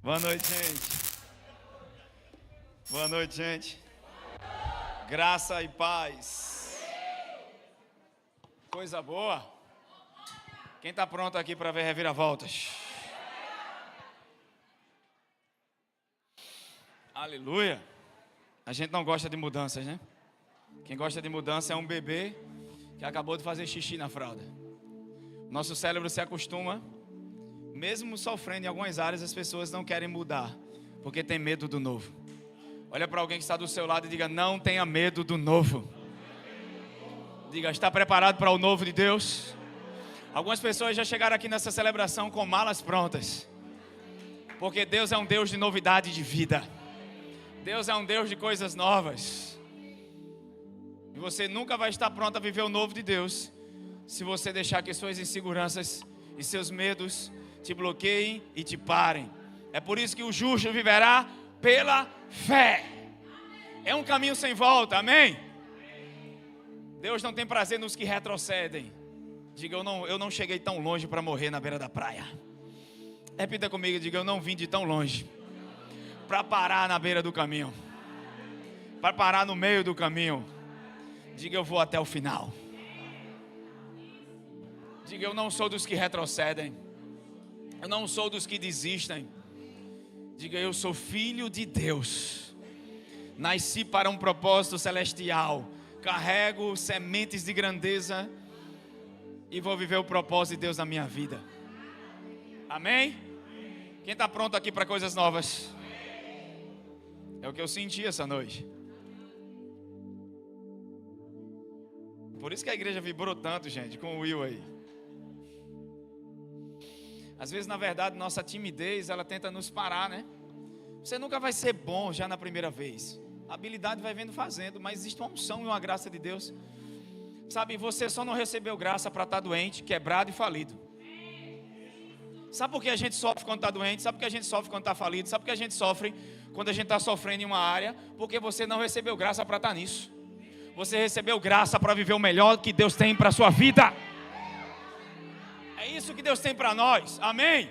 Boa noite, gente. Boa noite, gente. Graça e paz. Coisa boa. Quem está pronto aqui para ver reviravoltas? Aleluia. A gente não gosta de mudanças, né? Quem gosta de mudança é um bebê que acabou de fazer xixi na fralda. Nosso cérebro se acostuma. Mesmo sofrendo em algumas áreas, as pessoas não querem mudar, porque tem medo do novo. Olha para alguém que está do seu lado e diga: não tenha medo do novo. Diga: está preparado para o novo de Deus? Algumas pessoas já chegaram aqui nessa celebração com malas prontas, porque Deus é um Deus de novidade de vida. Deus é um Deus de coisas novas. E você nunca vai estar pronto a viver o novo de Deus se você deixar que suas inseguranças e seus medos te bloqueiem e te parem. É por isso que o justo viverá pela fé. É um caminho sem volta, amém? Deus não tem prazer nos que retrocedem. Diga: eu não cheguei tão longe para morrer na beira da praia. Repita comigo, diga: eu não vim de tão longe para parar na beira do caminho, para parar no meio do caminho. Diga: eu vou até o final. Diga: eu não sou dos que retrocedem. Eu não sou dos que desistem. Diga: eu sou filho de Deus. Nasci para um propósito celestial. Carrego sementes de grandeza e vou viver o propósito de Deus na minha vida. Amém? Quem está pronto aqui para coisas novas? É o que eu senti essa noite. Por isso que a igreja vibrou tanto, gente, com o Will aí. Às vezes, na verdade, nossa timidez, ela tenta nos parar, né? Você nunca vai ser bom já na primeira vez. A habilidade vai vendo fazendo, mas existe uma unção e uma graça de Deus. Sabe, você só não recebeu graça para estar doente, quebrado e falido. Sabe por que a gente sofre quando está doente? Sabe por que a gente sofre quando está falido? Sabe por que a gente sofre quando a gente está sofrendo em uma área? Porque você não recebeu graça para estar nisso. Você recebeu graça para viver o melhor que Deus tem para a sua vida. É isso que Deus tem para nós, amém?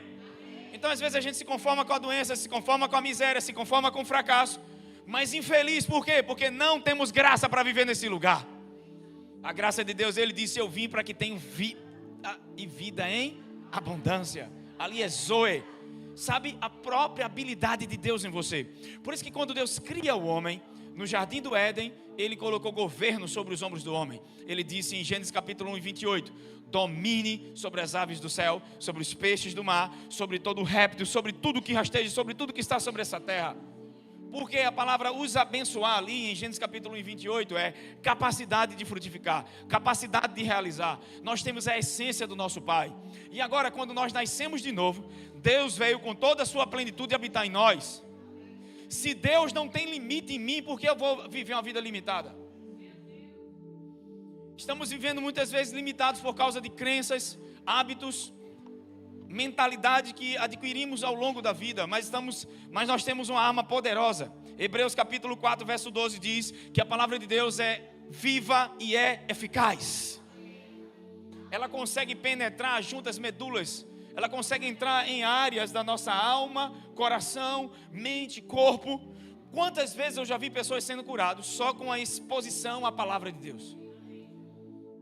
Então às vezes a gente se conforma com a doença, se conforma com a miséria, se conforma com o fracasso, mas infeliz, por quê? Porque não temos graça para viver nesse lugar. A graça de Deus, Ele disse: eu vim para que tenham vida e vida em abundância. Ali é Zoe, sabe, a própria habilidade de Deus em você. Por isso que quando Deus cria o homem, no jardim do Éden, Ele colocou governo sobre os ombros do homem. Ele disse em Gênesis capítulo 1 e 28: domine sobre as aves do céu, sobre os peixes do mar, sobre todo o réptil, sobre tudo que rasteja, sobre tudo que está sobre essa terra. Porque a palavra os abençoar ali em Gênesis capítulo 1 e 28 é capacidade de frutificar, capacidade de realizar. Nós temos a essência do nosso Pai. E agora, quando nós nascemos de novo, Deus veio com toda a sua plenitude habitar em nós. Se Deus não tem limite em mim, por que eu vou viver uma vida limitada? Estamos vivendo muitas vezes limitados por causa de crenças, hábitos, mentalidade que adquirimos ao longo da vida, mas nós temos uma arma poderosa. Hebreus capítulo 4, verso 12 diz que a palavra de Deus é viva e é eficaz. Ela consegue penetrar junto às medulas, ela consegue entrar em áreas da nossa alma, coração, mente, corpo. Quantas vezes eu já vi pessoas sendo curadas só com a exposição à palavra de Deus?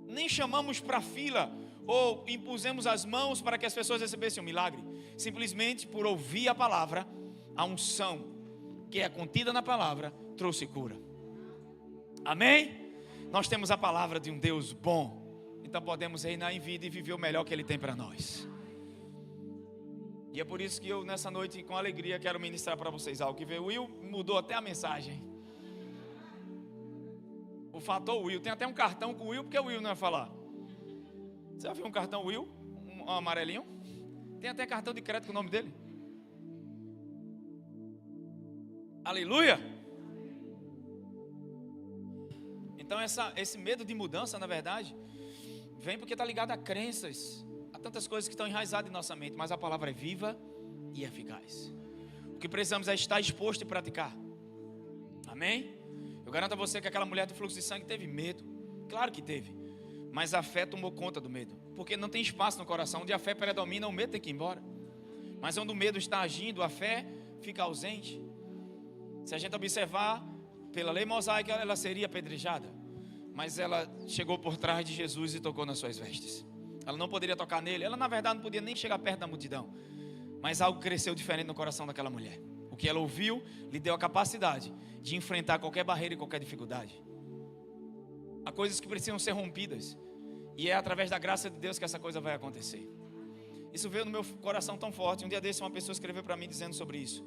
Nem chamamos para fila ou impusemos as mãos para que as pessoas recebessem um milagre. Simplesmente por ouvir a palavra, a unção que é contida na palavra trouxe cura. Amém? Nós temos a palavra de um Deus bom, então podemos reinar em vida e viver o melhor que Ele tem para nós. E é por isso que eu nessa noite com alegria quero ministrar para vocês algo que veio. O Will mudou até a mensagem. O fator Will, tem até um cartão com o Will, porque o Will não ia falar. Você já viu um cartão Will? Um amarelinho? Tem até cartão de crédito com o nome dele. Aleluia! Então esse medo de mudança, na verdade, vem porque está ligado a crenças, a tantas coisas que estão enraizadas em nossa mente. Mas a palavra é viva e eficaz. O que precisamos é estar exposto e praticar. Amém? Eu garanto a você que aquela mulher do fluxo de sangue teve medo. Claro que teve. Mas a fé tomou conta do medo. Porque não tem espaço no coração. Onde a fé predomina, o medo tem que ir embora. Mas onde o medo está agindo, a fé fica ausente. Se a gente observar, pela lei mosaica, ela seria apedrejada. Mas ela chegou por trás de Jesus e tocou nas suas vestes. Ela não poderia tocar nele. Ela, na verdade, não podia nem chegar perto da multidão. Mas algo cresceu diferente no coração daquela mulher. O que ela ouviu lhe deu a capacidade de enfrentar qualquer barreira e qualquer dificuldade. Há coisas que precisam ser rompidas. E é através da graça de Deus que essa coisa vai acontecer. Isso veio no meu coração tão forte. Um dia desse uma pessoa escreveu para mim dizendo sobre isso.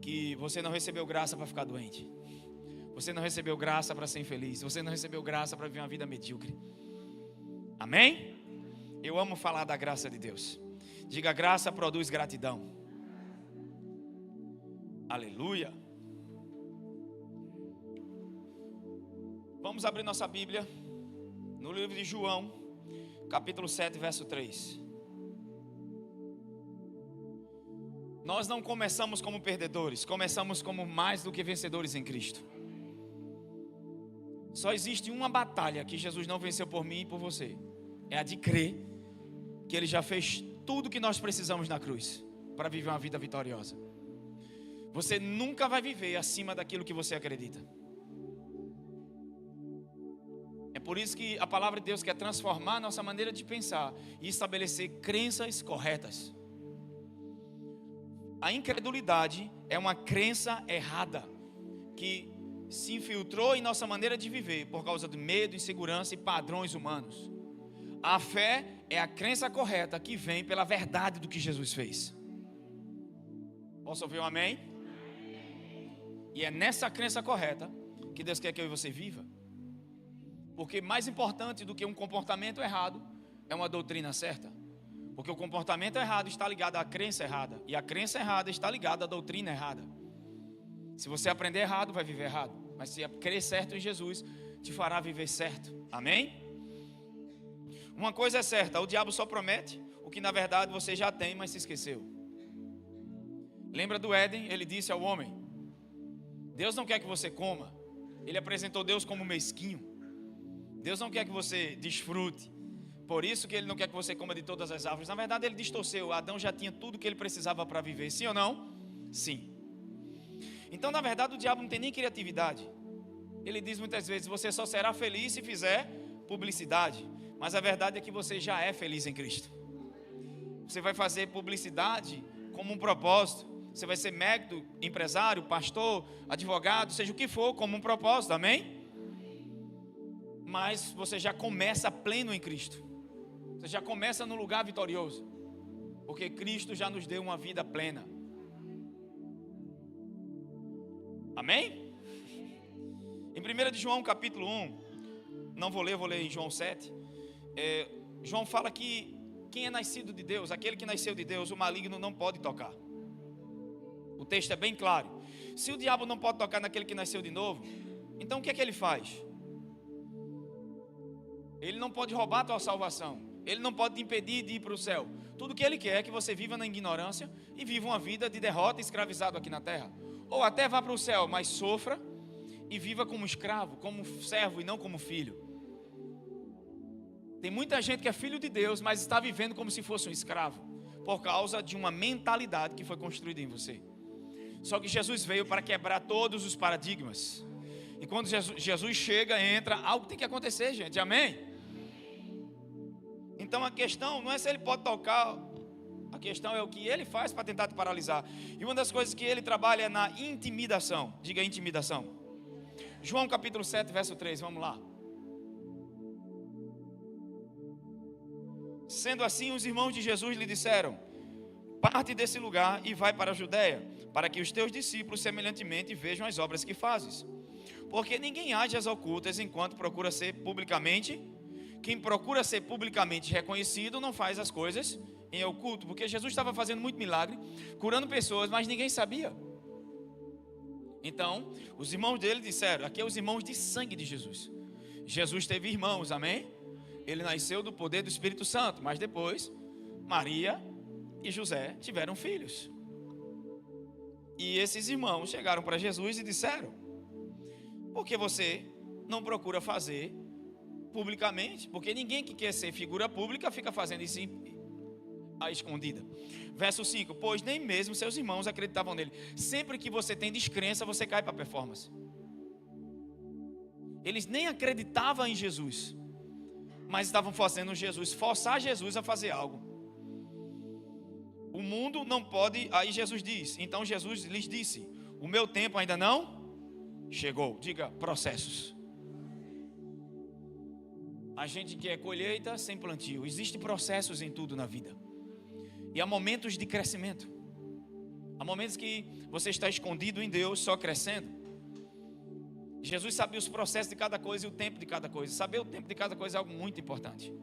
Que você não recebeu graça para ficar doente. Você não recebeu graça para ser infeliz. Você não recebeu graça para viver uma vida medíocre. Amém? Eu amo falar da graça de Deus. Diga, graça produz gratidão. Aleluia. Vamos abrir nossa Bíblia no livro de João, capítulo 7, verso 3. Nós não começamos como perdedores, começamos como mais do que vencedores em Cristo. Só existe uma batalha que Jesus não venceu por mim e por você. É a de crer que Ele já fez tudo o que nós precisamos na cruz para viver uma vida vitoriosa. Você nunca vai viver acima daquilo que você acredita. É por isso que a palavra de Deus quer transformar a nossa maneira de pensar e estabelecer crenças corretas. A incredulidade é uma crença errada que se infiltrou em nossa maneira de viver por causa do medo, insegurança e padrões humanos. A fé é a crença correta que vem pela verdade do que Jesus fez. Posso ouvir um amém? E é nessa crença correta que Deus quer que eu e você viva. Porque mais importante do que um comportamento errado é uma doutrina certa. Porque o comportamento errado está ligado à crença errada. E a crença errada está ligada à doutrina errada. Se você aprender errado, vai viver errado. Mas se crer certo em Jesus, te fará viver certo. Amém? Uma coisa é certa, o diabo só promete o que na verdade você já tem, mas se esqueceu. Lembra do Éden? Ele disse ao homem: Deus não quer que você coma. Ele apresentou Deus como mesquinho. Deus não quer que você desfrute. Por isso que Ele não quer que você coma de todas as árvores. Na verdade Ele distorceu. Adão já tinha tudo que ele precisava para viver. Sim ou não? Sim. Então na verdade o diabo não tem nem criatividade. Ele diz muitas vezes: você só será feliz se fizer publicidade. Mas a verdade é que você já é feliz em Cristo. Você vai fazer publicidade como um propósito. Você vai ser médico, empresário, pastor, advogado, seja o que for, como um propósito, amém? Mas você já começa pleno em Cristo. Você já começa no lugar vitorioso. Porque Cristo já nos deu uma vida plena. Amém? Em 1 de João capítulo 1, não vou ler, vou ler em João 7. João fala que quem é nascido de Deus, aquele que nasceu de Deus, o maligno não pode tocar. O texto é bem claro. Se o diabo não pode tocar naquele que nasceu de novo, então o que é que ele faz? Ele não pode roubar a tua salvação. Ele não pode te impedir de ir para o céu. Tudo que ele quer é que você viva na ignorância e viva uma vida de derrota, escravizado aqui na terra. Ou até vá para o céu, mas sofra e viva como escravo, como servo e não como filho. Tem muita gente que é filho de Deus, mas está vivendo como se fosse um escravo, por causa de uma mentalidade que foi construída em você. Só que Jesus veio para quebrar todos os paradigmas. E quando Jesus chega, entra, algo tem que acontecer, gente, amém? Então a questão não é se ele pode tocar, a questão é o que ele faz para tentar te paralisar. E uma das coisas que ele trabalha é na intimidação. Diga intimidação. João capítulo 7, verso 3, vamos lá. Sendo assim, os irmãos de Jesus lhe disseram: parte desse lugar e vai para a Judeia, para que os teus discípulos semelhantemente vejam as obras que fazes. Porque ninguém age às ocultas enquanto procura ser publicamente. Quem procura ser publicamente reconhecido não faz as coisas em oculto. Porque Jesus estava fazendo muito milagre, curando pessoas, mas ninguém sabia. Então, os irmãos dele disseram, aqui é os irmãos de sangue de Jesus. Jesus teve irmãos, amém? Ele nasceu do poder do Espírito Santo, mas depois Maria e José tiveram filhos. E esses irmãos chegaram para Jesus e disseram: por que você não procura fazer publicamente? Porque ninguém que quer ser figura pública fica fazendo isso a escondida. Verso 5, pois nem mesmo seus irmãos acreditavam nele. Sempre que você tem descrença, você cai para a performance. Eles nem acreditavam em Jesus, mas estavam fazendo Jesus, forçar Jesus a fazer algo. O mundo não pode, aí Jesus diz, então Jesus lhes disse, o meu tempo ainda não chegou. Diga, processos. A gente quer colheita sem plantio. Existem processos em tudo na vida. E há momentos de crescimento. Há momentos que você está escondido em Deus, só crescendo. Jesus sabia os processos de cada coisa e o tempo de cada coisa. Saber o tempo de cada coisa é algo muito importante.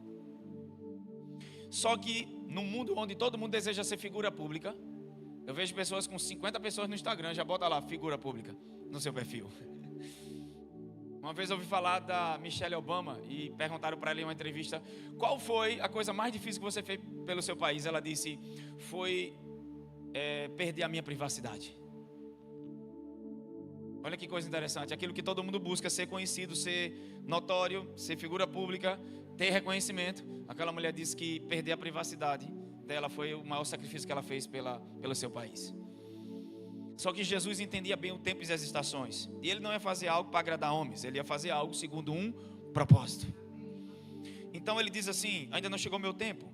Só que no mundo onde todo mundo deseja ser figura pública, eu vejo pessoas com 50 pessoas no Instagram, já bota lá, figura pública, no seu perfil. Uma vez eu ouvi falar da Michelle Obama e perguntaram para ela em uma entrevista, qual foi a coisa mais difícil que você fez pelo seu país? Ela disse, foi perder a minha privacidade. Olha que coisa interessante, aquilo que todo mundo busca, ser conhecido, ser notório, ser figura pública, ter reconhecimento. Aquela mulher disse que perder a privacidade dela foi o maior sacrifício que ela fez pelo seu país. Só que Jesus entendia bem o tempo e as estações. E ele não ia fazer algo para agradar homens, ele ia fazer algo segundo um propósito. Então ele diz assim, ainda não chegou meu tempo.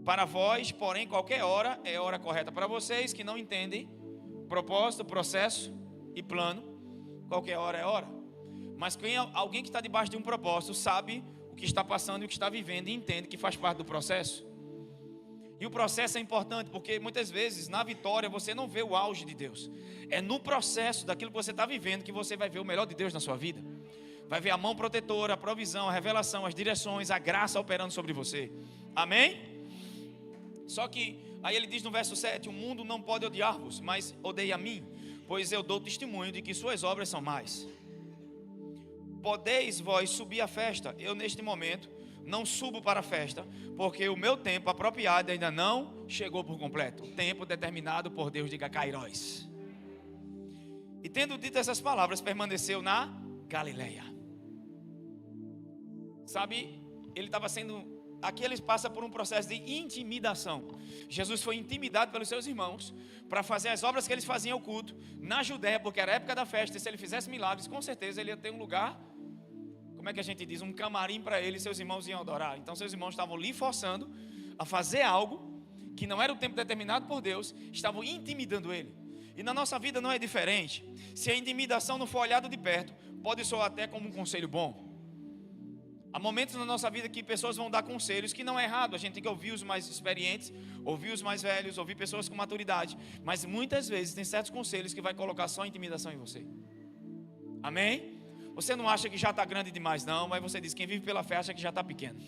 Para vós, porém, qualquer hora é hora correta. Para vocês que não entendem propósito, processo e plano, qualquer hora é hora. Mas alguém que está debaixo de um propósito sabe o que está passando e o que está vivendo e entende que faz parte do processo. E o processo é importante porque muitas vezes na vitória você não vê o auge de Deus. É no processo daquilo que você está vivendo que você vai ver o melhor de Deus na sua vida. Vai ver a mão protetora, a provisão, a revelação, as direções, a graça operando sobre você. Amém? Só que aí ele diz no verso 7, o mundo não pode odiar-vos, mas odeia a mim, pois eu dou testemunho de que suas obras são más. Podeis vós subir à festa, eu neste momento não subo para a festa, porque o meu tempo apropriado ainda não chegou por completo. O tempo determinado por Deus, diga Kairos. E tendo dito essas palavras, permaneceu na Galileia. Sabe, ele estava sendo... Aqui ele passa por um processo de intimidação. Jesus foi intimidado pelos seus irmãos para fazer as obras que eles faziam ao culto na Judéia, porque era a época da festa, e se ele fizesse milagres, com certeza ele ia ter um lugar... Como é que a gente diz? Um camarim para ele e seus irmãos iam adorar. Então seus irmãos estavam lhe forçando a fazer algo que não era o tempo determinado por Deus, estavam intimidando ele. E na nossa vida não é diferente. Se a intimidação não for olhada de perto, pode soar até como um conselho bom. Há momentos na nossa vida que pessoas vão dar conselhos, que não é errado. A gente tem que ouvir os mais experientes, ouvir os mais velhos, ouvir pessoas com maturidade. Mas muitas vezes tem certos conselhos que vai colocar só intimidação em você. Amém? Você não acha que já está grande demais não, mas você diz, quem vive pela fé acha que já está pequeno.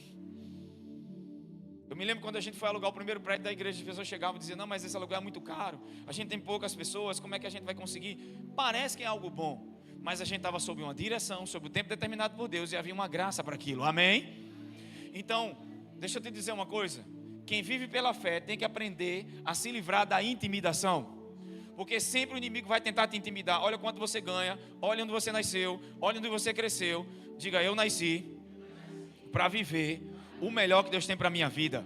Eu me lembro quando a gente foi alugar o primeiro prédio da igreja, as pessoas chegavam e diziam, não, mas esse aluguel é muito caro, a gente tem poucas pessoas, como é que a gente vai conseguir? Parece que é algo bom, mas a gente estava sob uma direção, sob o tempo determinado por Deus, e havia uma graça para aquilo, amém? Então, deixa eu te dizer uma coisa, quem vive pela fé tem que aprender a se livrar da intimidação. Porque sempre o inimigo vai tentar te intimidar. Olha quanto você ganha, olha onde você nasceu, olha onde você cresceu. Diga, eu nasci para viver o melhor que Deus tem para a minha vida.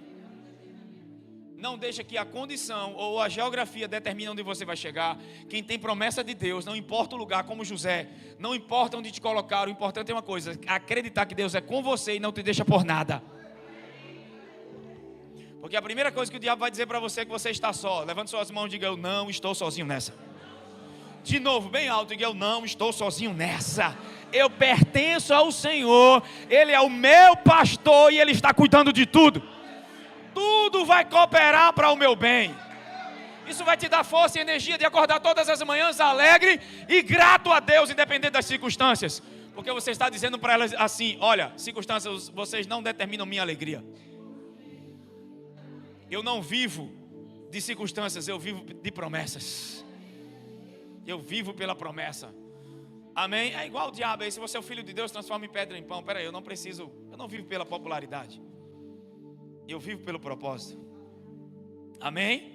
Não deixa que a condição ou a geografia determine onde você vai chegar. Quem tem promessa de Deus, não importa o lugar, como José, não importa onde te colocaram, o importante é uma coisa, acreditar que Deus é com você e não te deixa por nada. Porque a primeira coisa que o diabo vai dizer para você é que você está só. Levante suas mãos e diga, eu não estou sozinho nessa. De novo, bem alto, diga, eu não estou sozinho nessa. Eu pertenço ao Senhor, Ele é o meu pastor e Ele está cuidando de tudo. Tudo vai cooperar para o meu bem. Isso vai te dar força e energia de acordar todas as manhãs alegre e grato a Deus, independente das circunstâncias. Porque você está dizendo para elas assim, olha, circunstâncias, vocês não determinam minha alegria. Eu não vivo de circunstâncias, eu vivo de promessas. Eu vivo pela promessa. Amém? É igual o diabo aí, se você é o filho de Deus, transforma em pedra em pão. Peraí, eu não vivo pela popularidade. Eu vivo pelo propósito. Amém?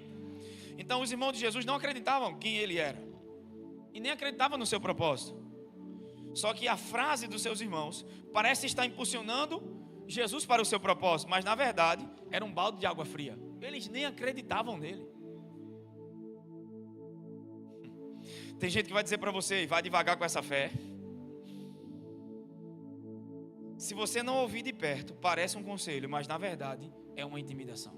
Então os irmãos de Jesus não acreditavam quem ele era. E nem acreditavam no seu propósito. Só que a frase dos seus irmãos parece estar impulsionando Jesus para o seu propósito, mas na verdade era um balde de água fria. Eles nem acreditavam nele. Tem gente que vai dizer para você, vai devagar com essa fé. Se você não ouvir de perto, parece um conselho, mas na verdade é uma intimidação.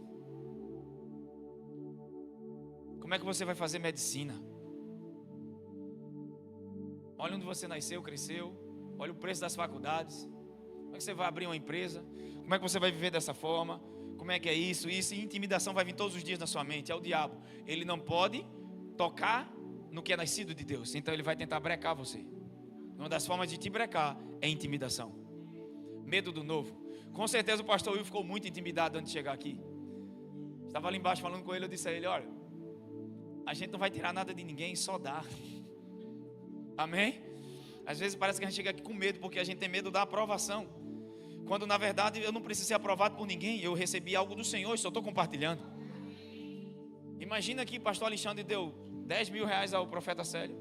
Como é que você vai fazer medicina? Olha onde você nasceu, cresceu. Olha o preço das faculdades. Como é que você vai abrir uma empresa? Como é que você vai viver dessa forma? Como é que é isso? Isso, e intimidação vai vir todos os dias na sua mente. É o diabo. Ele não pode tocar no que é nascido de Deus. Então ele vai tentar brecar você. Uma das formas de te brecar é intimidação. Medo do novo. Com certeza o pastor Will ficou muito intimidado antes de chegar aqui. Estava ali embaixo falando com ele. Eu disse a ele, olha, a gente não vai tirar nada de ninguém, só dá. Amém? Às vezes parece que a gente chega aqui com medo, porque a gente tem medo da aprovação, quando na verdade eu não preciso ser aprovado por ninguém. Eu recebi algo do Senhor e só estou compartilhando. Imagina que pastor Alexandre deu 10 mil reais ao profeta Célio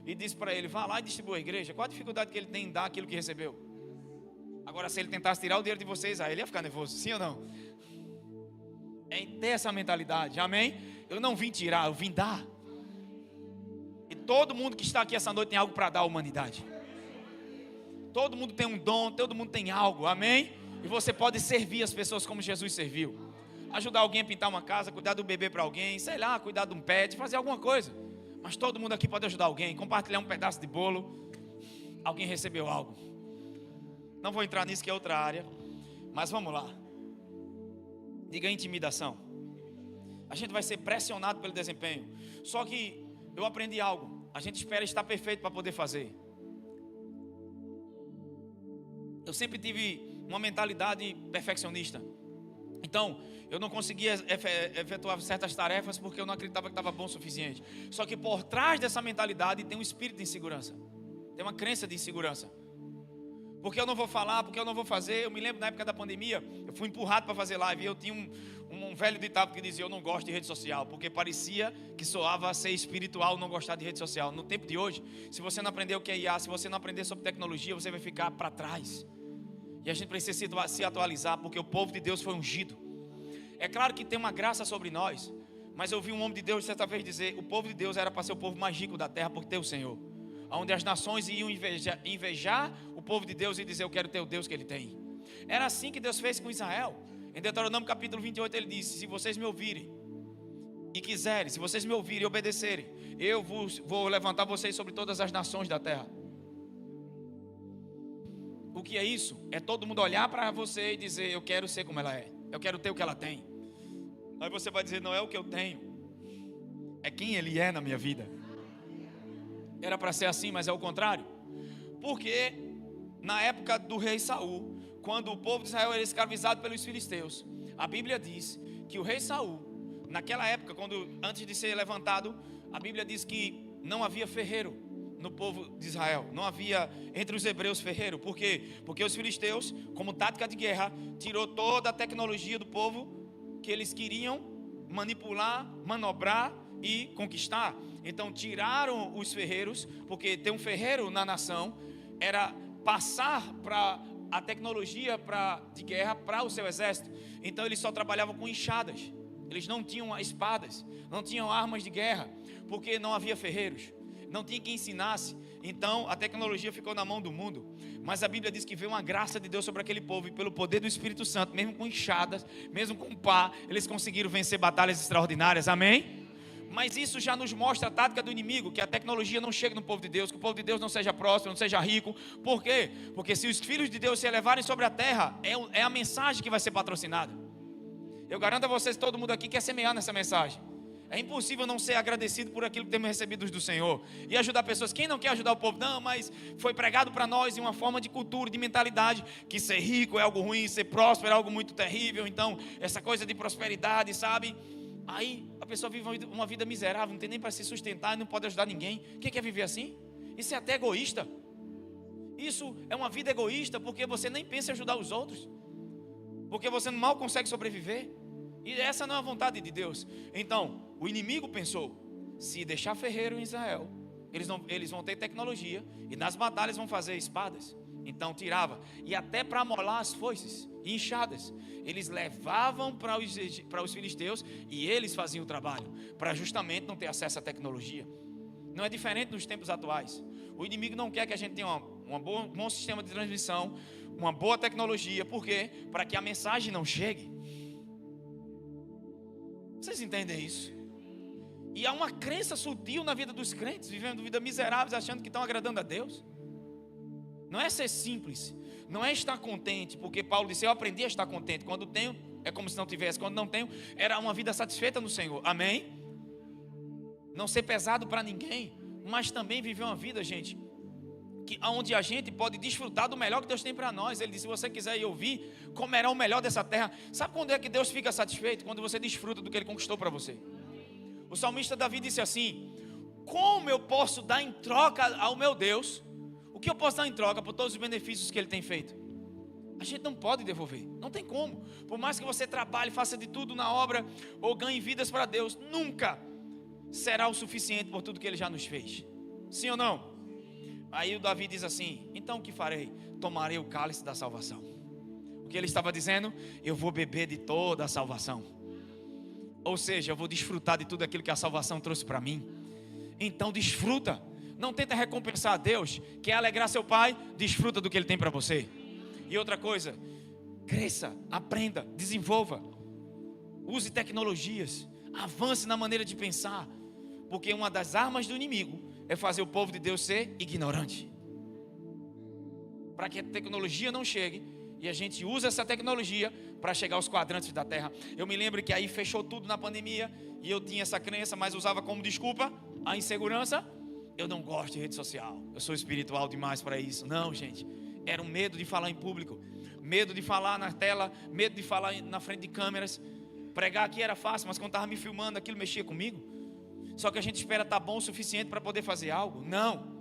e disse para ele, vá lá e distribua a igreja. Qual a dificuldade que ele tem em dar aquilo que recebeu? Agora, se ele tentasse tirar o dinheiro de vocês, aí ele ia ficar nervoso, sim ou não? É ter essa mentalidade, amém? Eu não vim tirar, eu vim dar. E todo mundo que está aqui essa noite tem algo para dar à humanidade. Todo mundo tem um dom, todo mundo tem algo, amém? E você pode servir as pessoas como Jesus serviu. Ajudar alguém a pintar uma casa, cuidar do bebê para alguém, sei lá, cuidar de um pet, fazer alguma coisa. Mas todo mundo aqui pode ajudar alguém, compartilhar um pedaço de bolo. Alguém recebeu algo. Não vou entrar nisso que é outra área, mas vamos lá. Diga intimidação. A gente vai ser pressionado pelo desempenho. Só que eu aprendi algo. A gente espera estar perfeito para poder fazer. Eu sempre tive uma mentalidade perfeccionista. Então, eu não conseguia efetuar certas tarefas porque eu não acreditava que estava bom o suficiente. Só que por trás dessa mentalidade tem um espírito de insegurança. Tem uma crença de insegurança. Porque eu não vou falar, porque eu não vou fazer. Eu me lembro na época da pandemia, eu fui empurrado para fazer live. E eu tinha um velho ditado que dizia, eu não gosto de rede social. Porque parecia que soava ser espiritual não gostar de rede social. No tempo de hoje, se você não aprender o que é IA, se você não aprender sobre tecnologia, você vai ficar para trás. E a gente precisa se atualizar, porque o povo de Deus foi ungido. É claro que tem uma graça sobre nós, mas eu vi um homem de Deus certa vez dizer, o povo de Deus era para ser o povo mais rico da terra, porque tem o Senhor. Onde as nações iam invejar o povo de Deus e dizer, eu quero ter o Deus que ele tem. Era assim que Deus fez com Israel. Em Deuteronômio capítulo 28 ele disse, se vocês me ouvirem e quiserem, se vocês me ouvirem e obedecerem, eu vou levantar vocês sobre todas as nações da terra. O que é isso? É todo mundo olhar para você e dizer, eu quero ser como ela é, eu quero ter o que ela tem. Aí você vai dizer, não é o que eu tenho, é quem ele é na minha vida. Era para ser assim, mas é o contrário. Porque na época do rei Saul, quando o povo de Israel era escravizado pelos filisteus, a Bíblia diz que o rei Saul, naquela época, antes de ser levantado, a Bíblia diz que não havia ferreiro no povo de Israel. Não havia entre os hebreus ferreiro. Por quê? Porque os filisteus, como tática de guerra, tirou toda a tecnologia do povo que eles queriam manipular, manobrar e conquistar. Então tiraram os ferreiros, porque ter um ferreiro na nação era passar para a tecnologia de guerra para o seu exército. Então eles só trabalhavam com enxadas. Eles não tinham espadas, não tinham armas de guerra, porque não havia ferreiros, não tinha quem ensinasse. Então a tecnologia ficou na mão do mundo. Mas a Bíblia diz que veio uma graça de Deus sobre aquele povo, e pelo poder do Espírito Santo, mesmo com enxadas, mesmo com pá, eles conseguiram vencer batalhas extraordinárias, amém? Mas isso já nos mostra a tática do inimigo, que a tecnologia não chega no povo de Deus, que o povo de Deus não seja próspero, não seja rico. Por quê? Porque se os filhos de Deus se elevarem sobre a terra, é a mensagem que vai ser patrocinada. Eu garanto a vocês, todo mundo aqui quer semear nessa mensagem. É impossível não ser agradecido por aquilo que temos recebido do Senhor e ajudar pessoas. Quem não quer ajudar o povo? Não, mas foi pregado para nós em uma forma de cultura, de mentalidade, que ser rico é algo ruim, ser próspero é algo muito terrível. Então, essa coisa de prosperidade, sabe? Aí a pessoa vive uma vida miserável, não tem nem para se sustentar, não pode ajudar ninguém. Quem quer viver assim? Isso é até egoísta. Isso é uma vida egoísta, porque você nem pensa em ajudar os outros, porque você mal consegue sobreviver. E essa não é a vontade de Deus. Então, o inimigo pensou, se deixar ferreiro em Israel, eles vão ter tecnologia, e nas batalhas vão fazer espadas. Então tirava. E até para amolar as foices e enxadas, eles levavam para os filisteus e eles faziam o trabalho, para justamente não ter acesso à tecnologia. Não é diferente nos tempos atuais. O inimigo não quer que a gente tenha um bom sistema de transmissão, uma boa tecnologia. Por quê? Para que a mensagem não chegue. Vocês entendem isso? E há uma crença sutil na vida dos crentes, vivendo vida miseráveis, achando que estão agradando a Deus. Não é ser simples, não é estar contente, porque Paulo disse: eu aprendi a estar contente. Quando tenho, é como se não tivesse. Quando não tenho, era uma vida satisfeita no Senhor. Amém? Não ser pesado para ninguém, mas também viver uma vida, gente, onde a gente pode desfrutar do melhor que Deus tem para nós. Ele disse: se você quiser ir ouvir, comerá o melhor dessa terra. Sabe quando é que Deus fica satisfeito? Quando você desfruta do que Ele conquistou para você. O salmista Davi disse assim: como eu posso dar em troca ao meu Deus? O que eu posso dar em troca por todos os benefícios que Ele tem feito? A gente não pode devolver, não tem como. Por mais que você trabalhe, faça de tudo na obra, ou ganhe vidas para Deus, nunca será o suficiente por tudo que Ele já nos fez. Sim ou não? Aí o Davi diz assim: então o que farei? Tomarei o cálice da salvação. O que ele estava dizendo? Eu vou beber de toda a salvação. Ou seja, eu vou desfrutar de tudo aquilo que a salvação trouxe para mim. Então desfruta. Não tenta recompensar a Deus. Quer alegrar seu pai? Desfruta do que Ele tem para você. E outra coisa, cresça, aprenda, desenvolva. Use tecnologias. Avance na maneira de pensar. Porque uma das armas do inimigo é fazer o povo de Deus ser ignorante. Para que a tecnologia não chegue e a gente usa essa tecnologia para chegar aos quadrantes da terra. Eu me lembro que aí fechou tudo na pandemia e eu tinha essa crença, mas usava como desculpa a insegurança. Eu não gosto de rede social, eu sou espiritual demais para isso. Não, gente, era um medo de falar em público, medo de falar na tela, medo de falar na frente de câmeras. Pregar aqui era fácil, mas quando estava me filmando, aquilo mexia comigo. Só que a gente espera estar bom o suficiente para poder fazer algo. Não.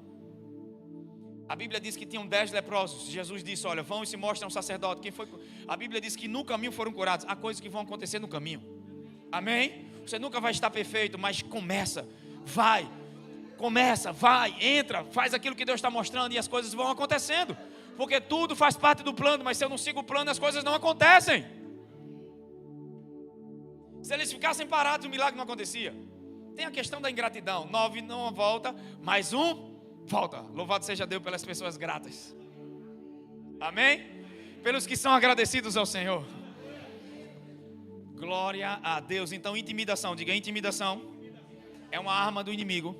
A Bíblia diz que tinham 10 leprosos. Jesus disse: olha, vão e se mostrem um sacerdote. Quem foi? A Bíblia diz que no caminho foram curados. Há coisas que vão acontecer no caminho. Amém? Você nunca vai estar perfeito, mas começa, vai, entra, faz aquilo que Deus está mostrando e as coisas vão acontecendo. Porque tudo faz parte do plano, mas se eu não sigo o plano, as coisas não acontecem. Se eles ficassem parados, o milagre não acontecia. Tem a questão da ingratidão. 9 não volta, mais um volta. Louvado seja Deus pelas pessoas gratas. Amém? Pelos que são agradecidos ao Senhor. Glória a Deus. Então, intimidação, diga intimidação. É uma arma do inimigo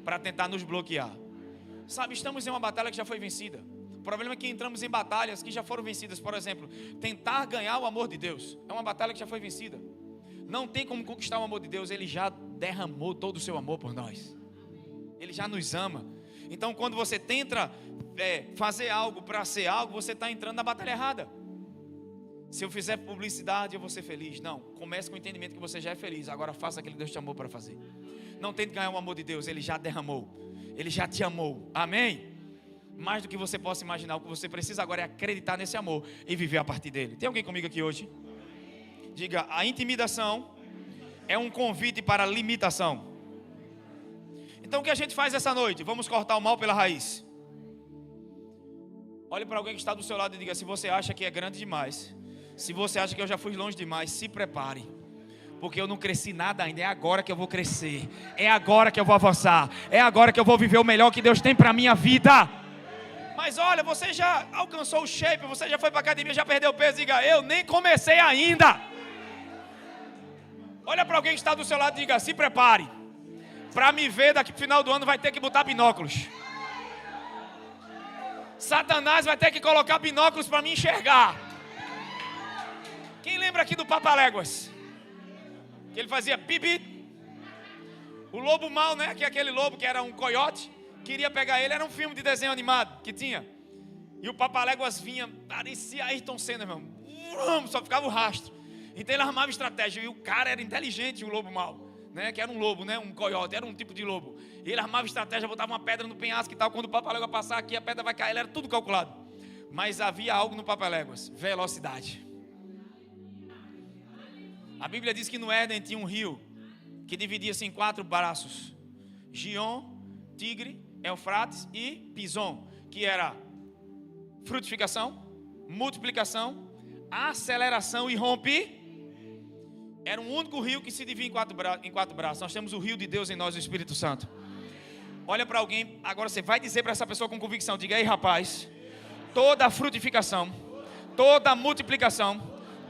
para tentar nos bloquear. Sabe, estamos em uma batalha que já foi vencida. O problema é que entramos em batalhas que já foram vencidas. Por exemplo, tentar ganhar o amor de Deus é uma batalha que já foi vencida. Não tem como conquistar o amor de Deus. Ele já derramou todo o seu amor por nós. Ele já nos ama. Então quando você tenta fazer algo para ser algo, você está entrando na batalha errada. Se eu fizer publicidade, eu vou ser feliz. Não, comece com o entendimento que você já é feliz. Agora faça aquilo que Deus te amou para fazer. Não tente ganhar o amor de Deus. Ele já derramou. Ele já te amou. Amém? Mais do que você possa imaginar. O que você precisa agora é acreditar nesse amor e viver a partir dele. Tem alguém comigo aqui hoje? Diga: a intimidação é um convite para a limitação. Então o que a gente faz essa noite? Vamos cortar o mal pela raiz. Olhe para alguém que está do seu lado e diga: se você acha que é grande demais, se você acha que eu já fui longe demais, se prepare. Porque eu não cresci nada ainda, é agora que eu vou crescer. É agora que eu vou avançar. É agora que eu vou viver o melhor que Deus tem para a minha vida. Mas olha, você já alcançou o shape, você já foi para a academia, já perdeu peso. Diga: eu nem comecei ainda. Olha para alguém que está do seu lado e diga: se prepare. Para me ver daqui para o final do ano vai ter que botar binóculos. Satanás vai ter que colocar binóculos para me enxergar. Quem lembra aqui do Papaléguas? Que ele fazia pipi. O lobo mau, né? Que é aquele lobo que era um coiote. Queria pegar ele, era um filme de desenho animado que tinha. E o Papaléguas vinha, parecia Ayrton Senna, irmão. Só ficava o rastro. Então ele armava estratégia. E o cara era inteligente, o lobo mau, né? Que era um lobo, né? Um coiote, era um tipo de lobo. E ele armava estratégia, botava uma pedra no penhasco e tal. Quando o Papaléguas passar aqui, a pedra vai cair. Ele era tudo calculado. Mas havia algo no Papaléguas: velocidade. A Bíblia diz que no Éden tinha um rio que dividia-se em 4 braços: Gion, Tigre, Eufrates e Pison, que era frutificação, multiplicação, aceleração e rompe. Era um único rio que se divide em quatro braços. Nós temos o rio de Deus em nós, o Espírito Santo. Olha para alguém, agora você vai dizer para essa pessoa com convicção, diga: ei rapaz, toda a frutificação, toda a multiplicação,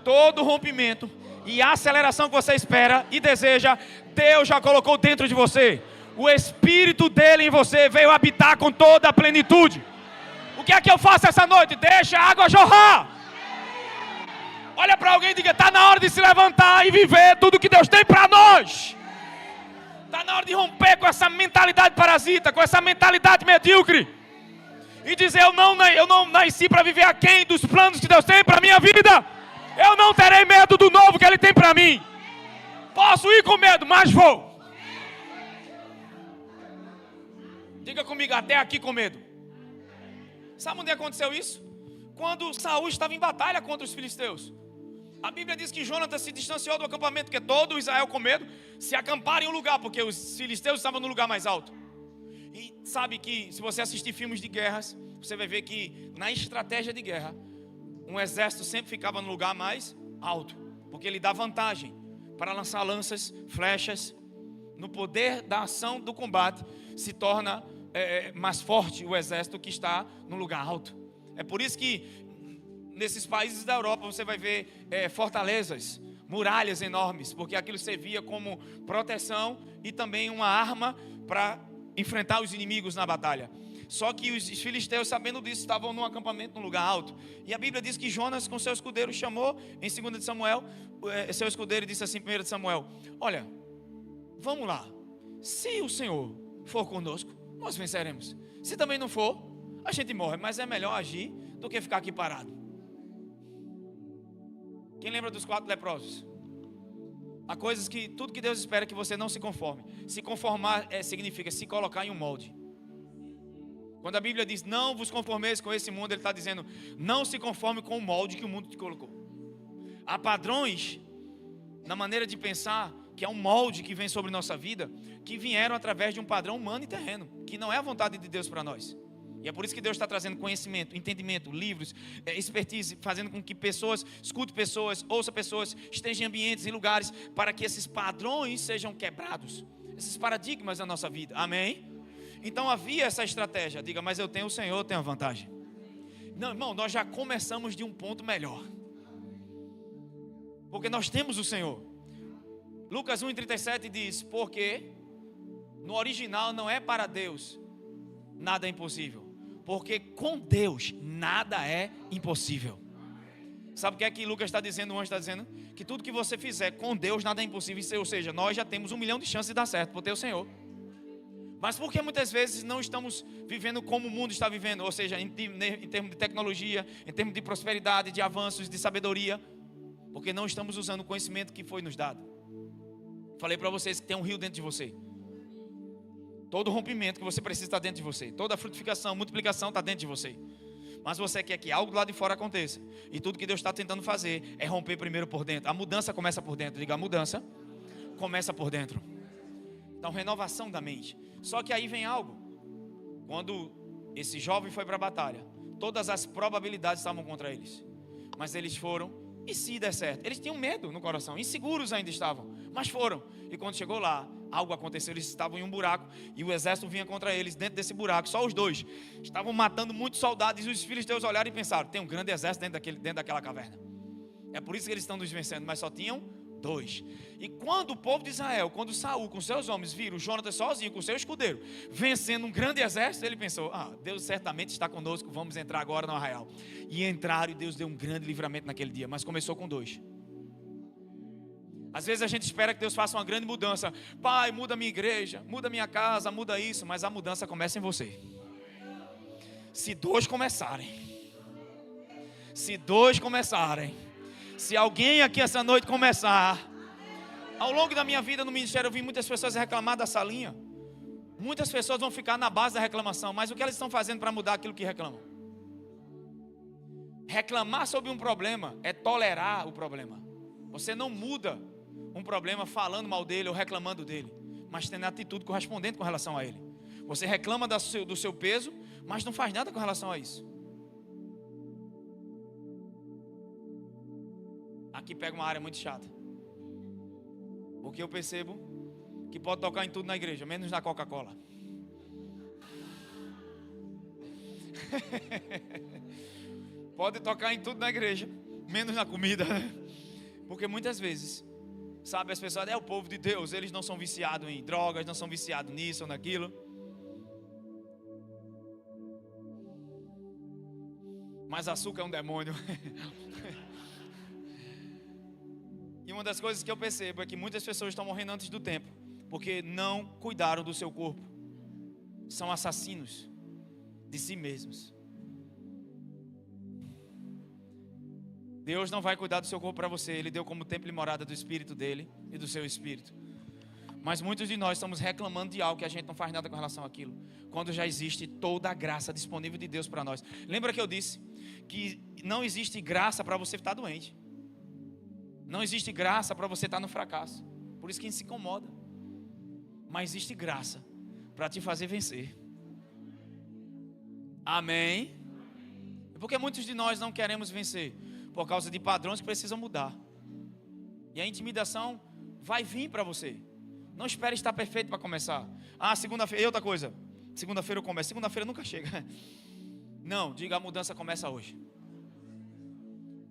todo o rompimento e a aceleração que você espera e deseja, Deus já colocou dentro de você. O Espírito dele em você veio habitar com toda a plenitude. O que é que eu faço essa noite? Deixa a água jorrar. Olha para alguém e diga: está na hora de se levantar e viver tudo que Deus tem para nós. Está na hora de romper com essa mentalidade parasita, com essa mentalidade medíocre. E dizer: eu não nasci para viver aquém dos planos que Deus tem para a minha vida. Eu não terei medo do novo que Ele tem para mim. Posso ir com medo, mas vou. Diga comigo: até aqui com medo. Sabe onde aconteceu isso? Quando Saul estava em batalha contra os filisteus. A Bíblia diz que Jonatas se distanciou do acampamento, porque todo Israel com medo se acamparam em um lugar, porque os filisteus estavam no lugar mais alto. E sabe que se você assistir filmes de guerras, você vai ver que na estratégia de guerra, um exército sempre ficava no lugar mais alto, porque ele dá vantagem para lançar lanças, flechas. No poder da ação do combate se torna mais forte o exército que está no lugar alto. É por isso que nesses países da Europa você vai ver fortalezas, muralhas enormes, porque aquilo servia como proteção e também uma arma para enfrentar os inimigos na batalha. Só que os filisteus, sabendo disso, estavam num acampamento num lugar alto. E a Bíblia diz que Jonas com seu escudeiro chamou, em 2 de Samuel, seu escudeiro disse assim, 1 de Samuel: olha, vamos lá, se o Senhor for conosco, nós venceremos. Se também não for, a gente morre, mas é melhor agir do que ficar aqui parado. Quem lembra dos 4 leprosos? Há coisas que, tudo que Deus espera é que você não se conforme. Se conformar significa se colocar em um molde. Quando a Bíblia diz: não vos conformeis com esse mundo, Ele está dizendo: não se conforme com o molde que o mundo te colocou. Há padrões na maneira de pensar, que é um molde que vem sobre nossa vida, que vieram através de um padrão humano e terreno, que não é a vontade de Deus para nós. E é por isso que Deus está trazendo conhecimento, entendimento, livros, expertise, fazendo com que pessoas, escute pessoas, ouça pessoas, estejam em ambientes e lugares, para que esses padrões sejam quebrados, esses paradigmas da nossa vida, amém? Então havia essa estratégia, diga: mas eu tenho o Senhor, eu tenho a vantagem. Não, irmão, nós já começamos de um ponto melhor, porque nós temos o Senhor. Lucas 1:37 diz: porque no original não é para Deus nada é impossível, porque com Deus nada é impossível. Sabe o que é que Lucas está dizendo? O anjo está dizendo que tudo que você fizer com Deus nada é impossível. Ou seja, nós já temos 1 milhão de chances de dar certo por ter o Senhor. Mas por que muitas vezes não estamos vivendo como o mundo está vivendo? Ou seja, em termos de tecnologia, em termos de prosperidade, de avanços, de sabedoria, porque não estamos usando o conhecimento que foi nos dado. Falei para vocês que tem um rio dentro de você. Todo rompimento que você precisa está dentro de você. Toda frutificação, multiplicação está dentro de você. Mas você quer que algo do lado de fora aconteça. E tudo que Deus está tentando fazer é romper primeiro por dentro. A mudança começa por dentro. Diga: a mudança começa por dentro. Então, renovação da mente. Só que aí vem algo. Quando esse jovem foi para a batalha, todas as probabilidades estavam contra eles. Mas eles foram, e se der certo? Eles tinham medo no coração, inseguros ainda estavam, mas foram. E quando chegou lá, algo aconteceu, eles estavam em um buraco, e o exército vinha contra eles dentro desse buraco, só os dois. Estavam matando muitos soldados, e os filisteus olharam e pensaram: tem um grande exército dentro daquela caverna. É por isso que eles estão nos vencendo, mas só tinham 2. E quando o povo de Israel, quando Saul com seus homens viram Jonatas sozinho com seu escudeiro vencendo um grande exército, ele pensou: Deus certamente está conosco, vamos entrar agora no arraial. E entraram, e Deus deu um grande livramento naquele dia, mas começou com 2. Às vezes a gente espera que Deus faça uma grande mudança. Pai, muda a minha igreja, muda a minha casa, muda isso. Mas a mudança começa em você. Se 2 começarem, se alguém aqui essa noite começar. Ao longo da minha vida no ministério, eu vi muitas pessoas reclamar da salinha. Muitas pessoas vão ficar na base da reclamação, mas o que elas estão fazendo para mudar aquilo que reclamam? Reclamar sobre um problema é tolerar o problema. Você não muda um problema falando mal dele ou reclamando dele, mas tendo atitude correspondente com relação a ele. Você reclama do seu peso, mas não faz nada com relação a isso. aqui pega uma área muito chata. Porque eu percebo que pode tocar em tudo na igreja, menos na Coca-Cola. Pode tocar em tudo na igreja, menos na comida. Porque muitas vezes, sabe, as pessoas, o povo de Deus, eles não são viciados em drogas, não são viciados nisso ou naquilo. Mas açúcar é um demônio. E uma das coisas que eu percebo é que muitas pessoas estão morrendo antes do tempo, porque não cuidaram do seu corpo. São assassinos de si mesmos. Deus não vai cuidar do seu corpo para você. Ele deu como templo e morada do Espírito dele e do seu Espírito. Mas muitos de nós estamos reclamando de algo que a gente não faz nada com relação àquilo, quando já existe toda a graça disponível de Deus para nós. Lembra que eu disse que não existe graça para você estar doente. Não existe graça para você estar no fracasso. Por isso que a gente se incomoda. Mas existe graça para te fazer vencer. Amém? Porque muitos de nós não queremos vencer por causa de padrões que precisam mudar. E a intimidação vai vir para você. Não espere estar perfeito para começar. Segunda-feira, e outra coisa, segunda-feira eu começo. Segunda-feira nunca chega. Não, diga, a mudança começa hoje.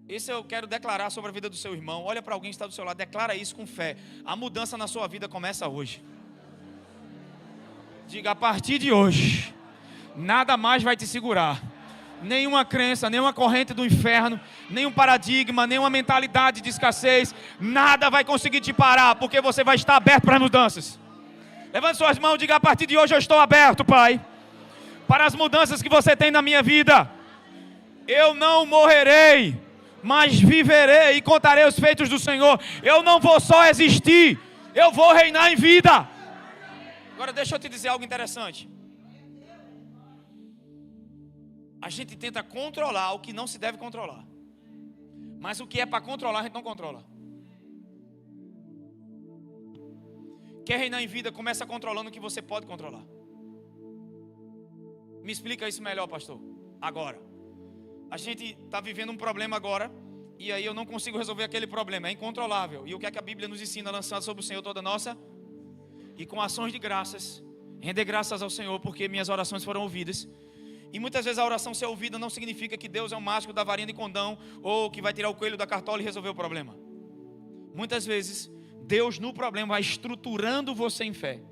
Isso eu quero declarar sobre a vida do seu irmão. Olha para alguém que está do seu lado, declara isso com fé. A mudança na sua vida começa hoje. Diga, a partir de hoje, nada mais vai te segurar. Nenhuma crença, nenhuma corrente do inferno, nenhum paradigma, nenhuma mentalidade de escassez, nada vai conseguir te parar, porque você vai estar aberto para as mudanças. Levante suas mãos e diga, a partir de hoje eu estou aberto, Pai, para as mudanças que você tem na minha vida. Eu não morrerei, mas viverei e contarei os feitos do Senhor. Eu não vou só existir, eu vou reinar em vida. Agora deixa eu te dizer algo interessante. A gente tenta controlar o que não se deve controlar, mas o que é para controlar a gente não controla. Quer reinar em vida, começa controlando o que você pode controlar. Me explica isso melhor, pastor. Agora, a gente está vivendo um problema agora, e aí eu não consigo resolver aquele problema, é incontrolável. E o que é que a Bíblia nos ensina? Lançar sobre o Senhor toda a nossa, e com ações de graças, render graças ao Senhor, porque minhas orações foram ouvidas. E muitas vezes a oração ser ouvida não significa que Deus é um mágico da varinha de condão, ou que vai tirar o coelho da cartola e resolver o problema. Muitas vezes Deus no problema vai estruturando você em fé,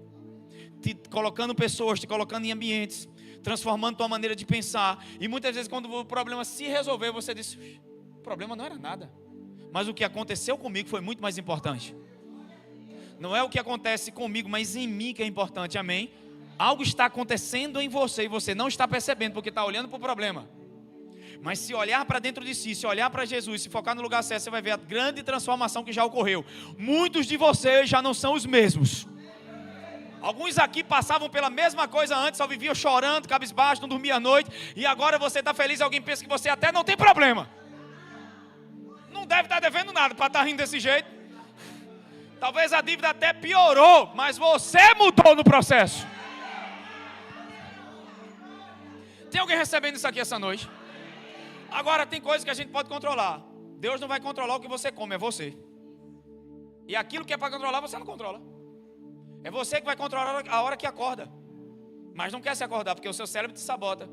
te colocando pessoas, te colocando em ambientes, transformando tua maneira de pensar. E muitas vezes quando o problema se resolver, você diz, o problema não era nada, mas o que aconteceu comigo foi muito mais importante. Não é o que acontece comigo, mas em mim que é importante, amém? Algo está acontecendo em você e você não está percebendo, porque está olhando para o problema. Mas se olhar para dentro de si, se olhar para Jesus, se focar no lugar certo, você vai ver a grande transformação que já ocorreu. Muitos de vocês já não são os mesmos. Alguns aqui passavam pela mesma coisa antes, só viviam chorando, cabisbaixo, não dormia à noite, e agora você está feliz, alguém pensa que você até não tem problema. Não deve estar devendo nada para estar rindo desse jeito. Talvez a dívida até piorou, mas você mudou no processo. Tem alguém recebendo isso aqui essa noite? Agora tem coisas que a gente pode controlar. Deus não vai controlar o que você come, é você. E aquilo que é para controlar, você não controla. É você que vai controlar a hora que acorda. Mas não quer se acordar, porque o seu cérebro te sabota.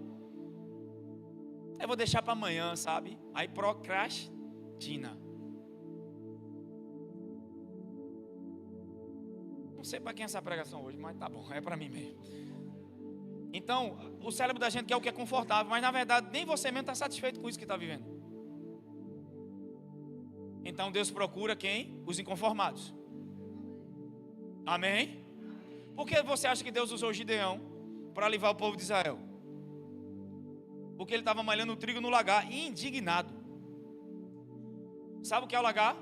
Eu vou deixar para amanhã, sabe? Aí procrastina. Não sei para quem é essa pregação hoje, mas tá bom, é para mim mesmo. Então, o cérebro da gente quer o que é confortável, mas na verdade nem você mesmo está satisfeito com isso que está vivendo. Então Deus procura quem? Os inconformados. Amém? Por que você acha que Deus usou Gideão para livrar o povo de Israel? Porque ele estava malhando o trigo no lagar, indignado. Sabe o que é o lagar?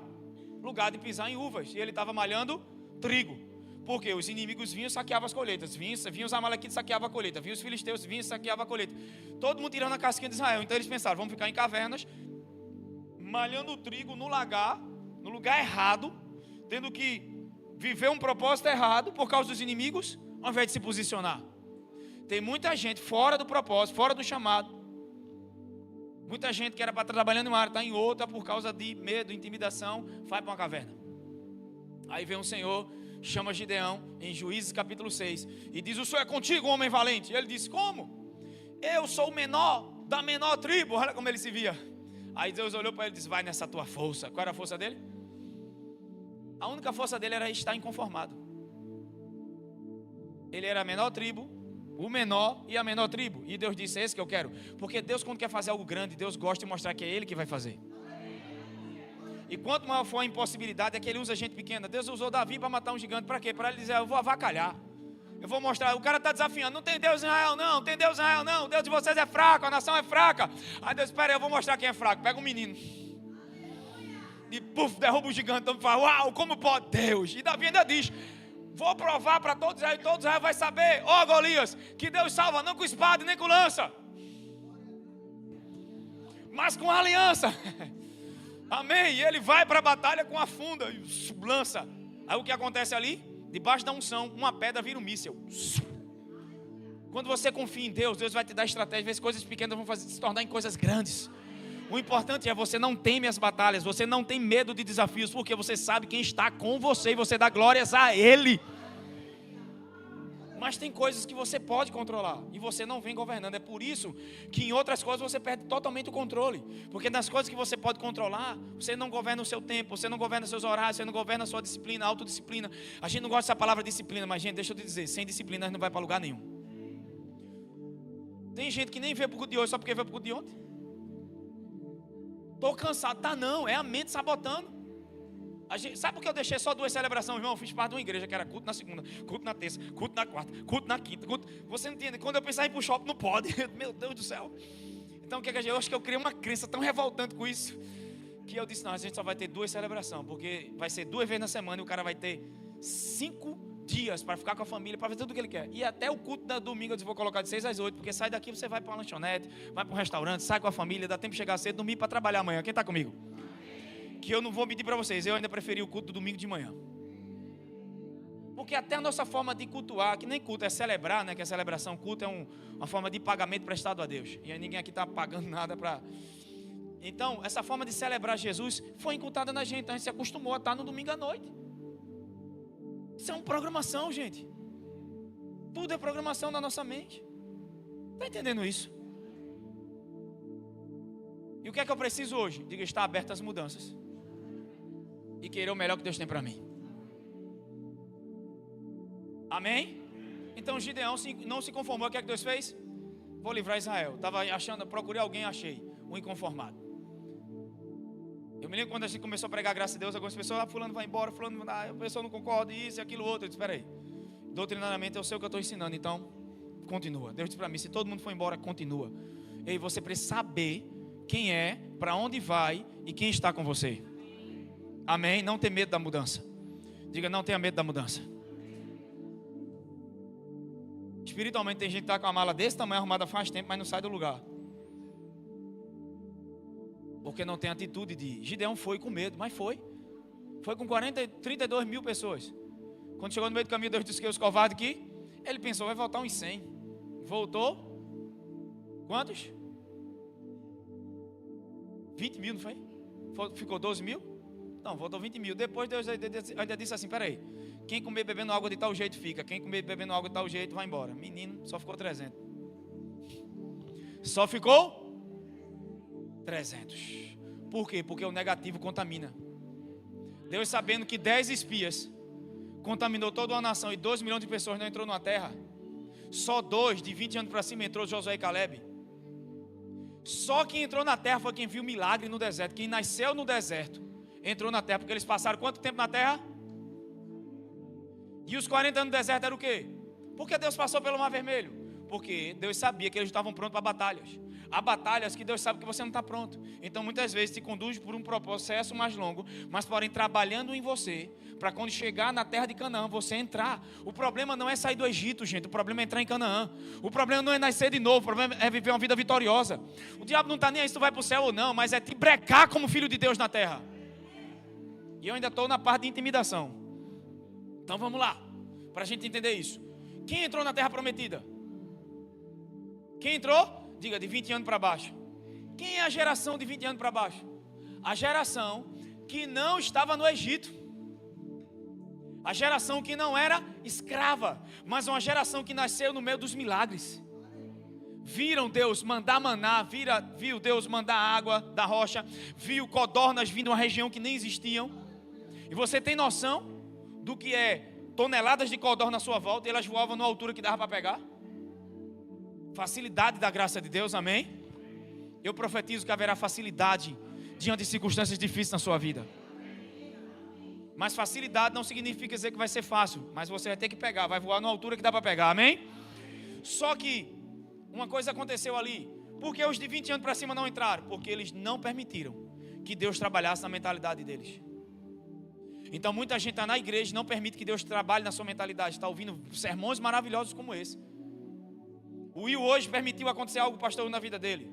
Lugar de pisar em uvas. E ele estava malhando trigo. Porque os inimigos vinham e saqueavam as colheitas. Vinham os amalequitas, saqueavam a colheita. Vinham os filisteus, vinham e saqueavam a colheita. Todo mundo tirando a casquinha de Israel. Então eles pensaram, vamos ficar em cavernas, malhando o trigo no lagar, no lugar errado, tendo que viver um propósito errado por causa dos inimigos, ao invés de se posicionar. Tem muita gente fora do propósito, fora do chamado. Muita gente que era para estar trabalhando em uma área, está em outra por causa de medo, intimidação, vai para uma caverna. Aí vem um Senhor, chama Gideão, em Juízes capítulo 6, e diz: o Senhor é contigo, homem valente. E ele disse: como? Eu sou o menor da menor tribo. Olha como ele se via. Aí Deus olhou para ele e disse: vai nessa tua força. Qual era a força dele? A única força dele era estar inconformado. Ele era a menor tribo, o menor e a menor tribo. E Deus disse: é esse que eu quero. Porque Deus, quando quer fazer algo grande, Deus gosta de mostrar que é Ele que vai fazer. E quanto maior for a impossibilidade, é que Ele usa gente pequena. Deus usou Davi para matar um gigante. Para quê? Para ele dizer: eu vou avacalhar. Eu vou mostrar. O cara está desafiando: não tem Deus em Israel não, não tem Deus em Israel não. O Deus de vocês é fraco, a nação é fraca. Aí Deus: espera aí, eu vou mostrar quem é fraco. Pega um menino e puf, derruba o gigante. Então fala: uau, como pode Deus? E Davi ainda diz: vou provar para todos Israel, e todos Israel vai saber, ó Golias, que Deus salva não com espada nem com lança, mas com aliança. Amém. E ele vai para a batalha com a funda e lança. Aí o que acontece ali? Debaixo da unção, uma pedra vira um míssil. Quando você confia em Deus, Deus vai te dar estratégia. Às vezes coisas pequenas vão se tornar em coisas grandes. O importante é: você não teme as batalhas, você não tem medo de desafios, porque você sabe quem está com você e você dá glórias a Ele. Mas tem coisas que você pode controlar e você não vem governando. É por isso que em outras coisas você perde totalmente o controle. Porque nas coisas que você pode controlar, você não governa o seu tempo, você não governa seus horários, você não governa a sua disciplina, a autodisciplina. A gente não gosta dessa palavra disciplina, mas gente, deixa eu te dizer, sem disciplina a gente não vai para lugar nenhum. Tem gente que nem vê pro culto de hoje só porque vê pro culto de ontem. Estou cansado. Tá não, é a mente sabotando. Sabe por que eu deixei só 2 celebrações, irmão? Eu fiz parte de uma igreja que era culto na segunda, culto na terça, culto na quarta, culto na quinta, culto... Você não entende? Quando eu pensava em ir pro shopping, não pode. Meu Deus do céu. Então o que é que eu acho que eu criei uma crença tão revoltante com isso, que eu disse: não, a gente só vai ter 2 celebrações, porque vai ser 2 vezes na semana e o cara vai ter 5 dias para ficar com a família, para fazer tudo o que ele quer. E até o culto da domingo eu disse: vou colocar de 6 às 8, porque sai daqui, você vai para uma lanchonete, vai para um restaurante, sai com a família, dá tempo de chegar cedo, dormir para trabalhar amanhã. Quem está comigo? Que eu não vou medir para vocês, eu ainda preferi o culto do domingo de manhã. Porque até a nossa forma de cultuar, que nem culto é celebrar, né? Que a celebração, culto é uma forma de pagamento prestado a Deus. E aí ninguém aqui está pagando nada para... Então, essa forma de celebrar Jesus foi incultada na gente. A gente se acostumou a estar no domingo à noite. Isso é uma programação, gente. Tudo é programação da nossa mente. Está entendendo isso? E o que é que eu preciso hoje? Diga: estar aberto às mudanças e querer o melhor que Deus tem para mim. Amém? Então Gideão não se conformou. O que é que Deus fez? Vou livrar Israel. Estava achando, procurei alguém, achei um inconformado. Eu me lembro quando a gente começou a pregar a graça de Deus, algumas pessoas: fulano vai embora, fulano vai, a pessoa não concorda, isso e aquilo outro. Eu disse: espera aí, doutrinariamente eu sei o que eu estou ensinando, então continua. Deus disse para mim: se todo mundo for embora, continua. E você precisa saber quem é, para onde vai e quem está com você. Amém? Não ter medo da mudança. Diga: não tenha medo da mudança. Espiritualmente tem gente que está com a mala desse tamanho arrumada faz tempo, mas não sai do lugar. Porque não tem atitude de... Gideão foi com medo, mas foi. Foi com 32 mil pessoas. Quando chegou no meio do caminho, Deus disse que os covardes aqui, ele pensou: vai voltar uns 100. Voltou. Quantos? 20 mil, não foi? Ficou 12 mil? Não, voltou 20 mil. Depois Deus ainda disse assim: peraí, quem comer bebendo água de tal jeito fica, quem comer bebendo água de tal jeito vai embora. Menino, só ficou 300. Só ficou 300. Por quê? Porque o negativo contamina. Deus, sabendo que 10 espias contaminou toda uma nação e 2 milhões de pessoas não entrou numa terra, só 2 de 20 anos para cima entrou, Josué e Caleb. Só quem entrou na terra foi quem viu milagre no deserto. Quem nasceu no deserto entrou na terra, porque eles passaram quanto tempo na terra? E os 40 anos no deserto era o quê? Porque Deus passou pelo Mar Vermelho. Porque Deus sabia que eles estavam prontos para batalhas. Há batalhas que Deus sabe que você não está pronto. Então muitas vezes te conduz por um processo mais longo, mas porém trabalhando em você, para quando chegar na terra de Canaã, você entrar. O problema não é sair do Egito, gente. O problema é entrar em Canaã. O problema não é nascer de novo. O problema é viver uma vida vitoriosa. O diabo não está nem aí se tu vai para o céu ou não, mas é te brecar como filho de Deus na terra. E eu ainda estou na parte de intimidação. Então vamos lá, para a gente entender isso. Quem entrou na terra prometida? Quem entrou? Diga: de 20 anos para baixo. Quem é a geração de 20 anos para baixo? A geração que não estava no Egito. A geração que não era escrava, mas uma geração que nasceu no meio dos milagres. Viram Deus mandar maná, viu Deus mandar água da rocha, viu codornas vindo de uma região que nem existiam. E você tem noção do que é toneladas de codorna à sua volta e elas voavam numa altura que dava para pegar? Facilidade da graça de Deus, amém? Eu profetizo que haverá facilidade diante de circunstâncias difíceis na sua vida. Mas facilidade não significa dizer que vai ser fácil, mas você vai ter que pegar, vai voar numa altura que dá para pegar, amém? Só que uma coisa aconteceu ali. Por que os de 20 anos para cima não entraram? Porque eles não permitiram que Deus trabalhasse na mentalidade deles. Então muita gente está na igreja e não permite que Deus trabalhe na sua mentalidade. Está ouvindo sermões maravilhosos como esse. O Will hoje permitiu acontecer algo, pastor, na vida dele.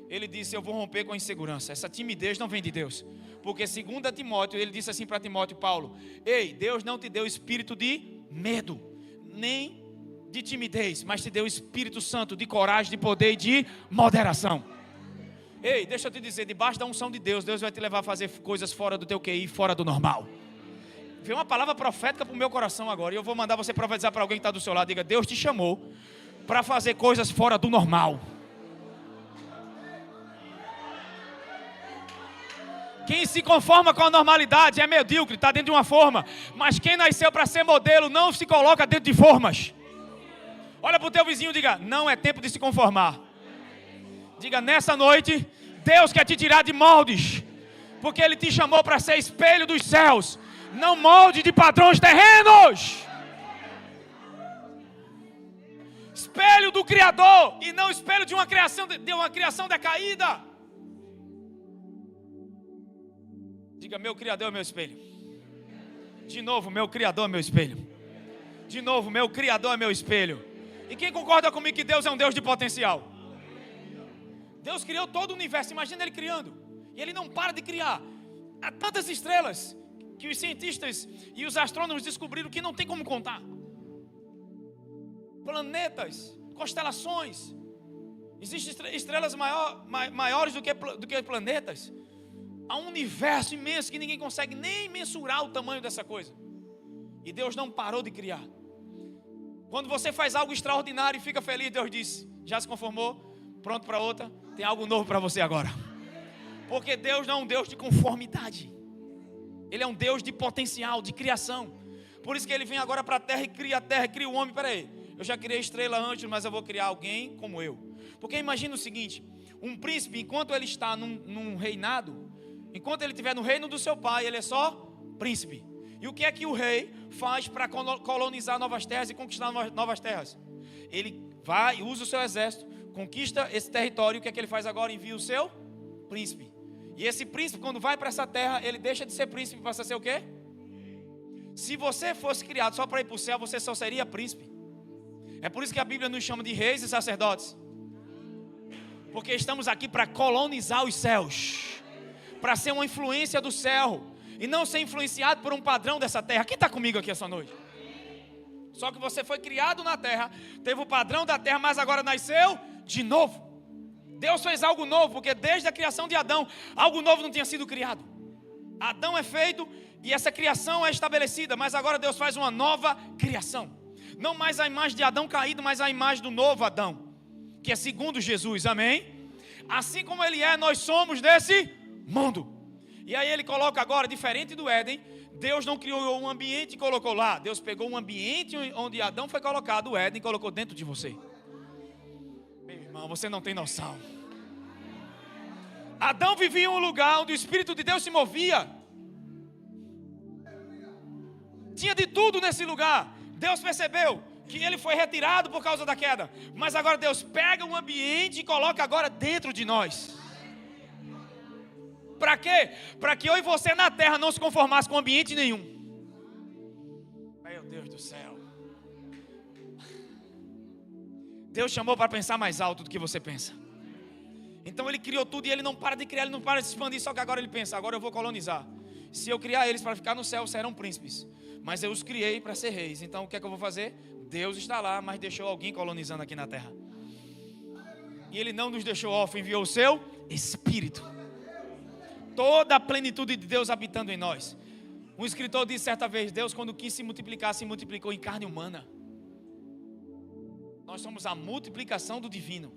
Ele disse, eu vou romper com a insegurança. Essa timidez não vem de Deus. Porque segundo Timóteo, ele disse assim para Timóteo, Paulo: ei, Deus não te deu espírito de medo, nem de timidez, mas te deu o Espírito Santo de coragem, de poder e de moderação. Ei, deixa eu te dizer, debaixo da unção de Deus, Deus vai te levar a fazer coisas fora do teu QI, fora do normal. Veio uma palavra profética para o meu coração agora, e eu vou mandar você profetizar para alguém que está do seu lado. Diga, Deus te chamou para fazer coisas fora do normal. Quem se conforma com a normalidade é medíocre, está dentro de uma forma. Mas quem nasceu para ser modelo não se coloca dentro de formas. Olha para o teu vizinho e diga, não é tempo de se conformar. Diga, nessa noite, Deus quer te tirar de moldes. Porque Ele te chamou para ser espelho dos céus, não molde de padrões terrenos. Espelho do Criador e não espelho de uma criação decaída. Diga, meu Criador é meu espelho. De novo, meu Criador é meu espelho. De novo, meu Criador é meu espelho. E quem concorda comigo que Deus é um Deus de potencial? Deus criou todo o universo, imagina Ele criando. E Ele não para de criar. Há tantas estrelas que os cientistas e os astrônomos descobriram que não tem como contar. Planetas, constelações. Existem estrelas maiores do que planetas. Há um universo imenso que ninguém consegue nem mensurar o tamanho dessa coisa. E Deus não parou de criar. Quando você faz algo extraordinário e fica feliz, Deus diz, já se conformou? Pronto para outra? Tem algo novo para você agora. Porque Deus não é um Deus de conformidade. Ele é um Deus de potencial, de criação. Por isso que Ele vem agora para a terra e cria o homem. Peraí, eu já criei estrela antes, mas eu vou criar alguém como eu. Porque imagina o seguinte, um príncipe, enquanto ele está num reinado, enquanto ele estiver no reino do seu pai, ele é só príncipe. E o que é que o rei faz para colonizar novas terras e conquistar novas terras? Ele vai e usa o seu exército, conquista esse território. O que é que ele faz agora? Envia o seu príncipe. E esse príncipe, quando vai para essa terra, ele deixa de ser príncipe e passa a ser o quê? Se você fosse criado só para ir para o céu, você só seria príncipe. É por isso que a Bíblia nos chama de reis e sacerdotes. Porque estamos aqui para colonizar os céus, para ser uma influência do céu e não ser influenciado por um padrão dessa terra. Quem está comigo aqui essa noite? Só que você foi criado na terra, teve o padrão da terra, mas agora nasceu de novo. Deus fez algo novo, porque desde a criação de Adão, algo novo não tinha sido criado. Adão é feito e essa criação é estabelecida, mas agora Deus faz uma nova criação. Não mais a imagem de Adão caído, mas a imagem do novo Adão, que é segundo Jesus, amém? Assim como Ele é, nós somos desse mundo. E aí Ele coloca agora, diferente do Éden, Deus não criou um ambiente e colocou lá. Deus pegou um ambiente onde Adão foi colocado, o Éden, e colocou dentro de você. Meu irmão, você não tem noção. Adão vivia em um lugar onde o Espírito de Deus se movia. Tinha de tudo nesse lugar. Deus percebeu que ele foi retirado por causa da queda. Mas agora Deus pega um ambiente e coloca agora dentro de nós. Para quê? Para que eu e você na terra não se conformasse com ambiente nenhum. Meu Deus do céu. Deus chamou para pensar mais alto do que você pensa. Então Ele criou tudo e Ele não para de criar, Ele não para de se expandir. Só que agora Ele pensa, agora eu vou colonizar. Se eu criar eles para ficar no céu, serão príncipes. Mas eu os criei para ser reis. Então o que é que eu vou fazer? Deus está lá, mas deixou alguém colonizando aqui na terra. E Ele não nos deixou órfãos, enviou o seu Espírito. Toda a plenitude de Deus habitando em nós. Um escritor disse certa vez: Deus, quando quis se multiplicar, se multiplicou em carne humana. Nós somos a multiplicação do divino.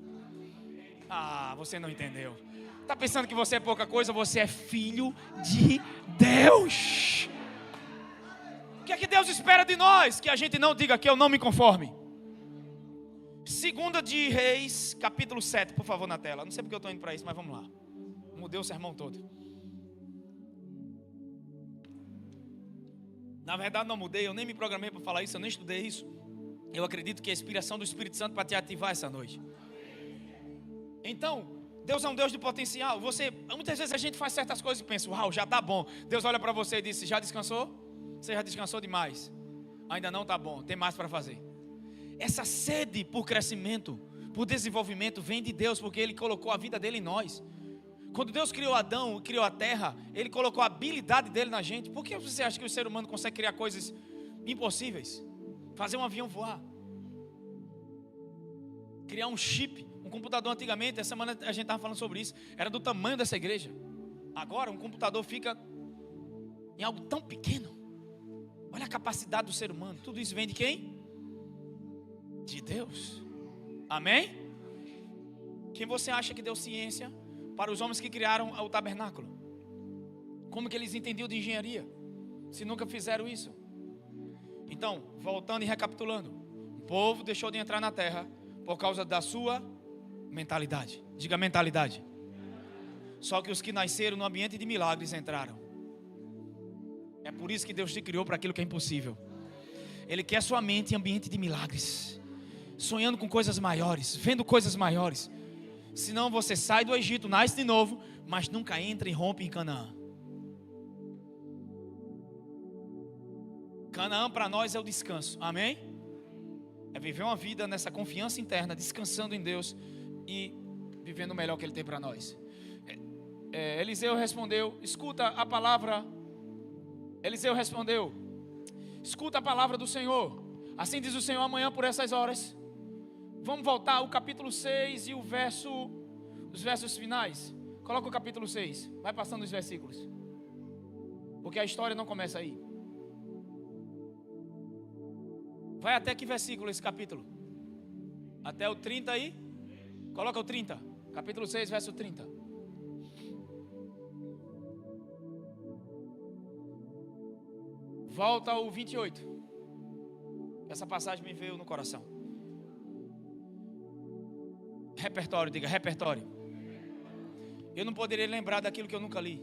Ah, você não entendeu. Está pensando que você é pouca coisa? Você é filho de Deus. O que é que Deus espera de nós? Que a gente não diga que eu não me conforme. 2 de Reis, capítulo 7, por favor, na tela. Não sei porque eu estou indo para isso, mas vamos lá. Mudei o sermão todo. Na verdade não mudei, eu nem me programei para falar isso, eu nem estudei isso. Eu acredito que é a inspiração do Espírito Santo para te ativar essa noite. Então, Deus é um Deus de potencial. Muitas vezes a gente faz certas coisas e pensa: uau, já está bom. Deus olha para você e diz: já descansou? Você já descansou demais. Ainda não está bom, tem mais para fazer. Essa sede por crescimento, por desenvolvimento, vem de Deus, porque Ele colocou a vida dele em nós. Quando Deus criou Adão, criou a terra, Ele colocou a habilidade dele na gente. Por que você acha que o ser humano consegue criar coisas impossíveis? Fazer um avião voar, criar um chip, um computador. Antigamente, essa semana a gente estava falando sobre isso, era do tamanho dessa igreja. Agora um computador fica em algo tão pequeno. Olha a capacidade do ser humano. Tudo isso vem de quem? De Deus. Amém? Quem você acha que deu ciência para os homens que criaram o tabernáculo? Como que eles entendiam de engenharia, se nunca fizeram isso? Então, voltando e recapitulando, o povo deixou de entrar na terra por causa da sua mentalidade. Diga mentalidade. Só que os que nasceram no ambiente de milagres entraram. É por isso que Deus te criou para aquilo que é impossível. Ele quer sua mente em ambiente de milagres, sonhando com coisas maiores, vendo coisas maiores. Senão você sai do Egito, nasce de novo, mas nunca entra e rompe em Canaã. Canaã para nós é o descanso, amém? É viver uma vida nessa confiança interna, descansando em Deus e vivendo o melhor que Ele tem para nós. Eliseu respondeu: escuta a palavra. Eliseu respondeu: escuta a palavra do Senhor. Assim diz o Senhor: amanhã por essas horas. Vamos voltar ao capítulo 6 e os versos finais. Coloca o capítulo 6. Vai passando os versículos, porque a história não começa aí. Vai até que versículo esse capítulo? Até o 30 aí? Coloca o 30. Capítulo 6, verso 30. Volta ao 28. Essa passagem me veio no coração. Repertório, diga repertório. Eu não poderia lembrar daquilo que eu nunca li.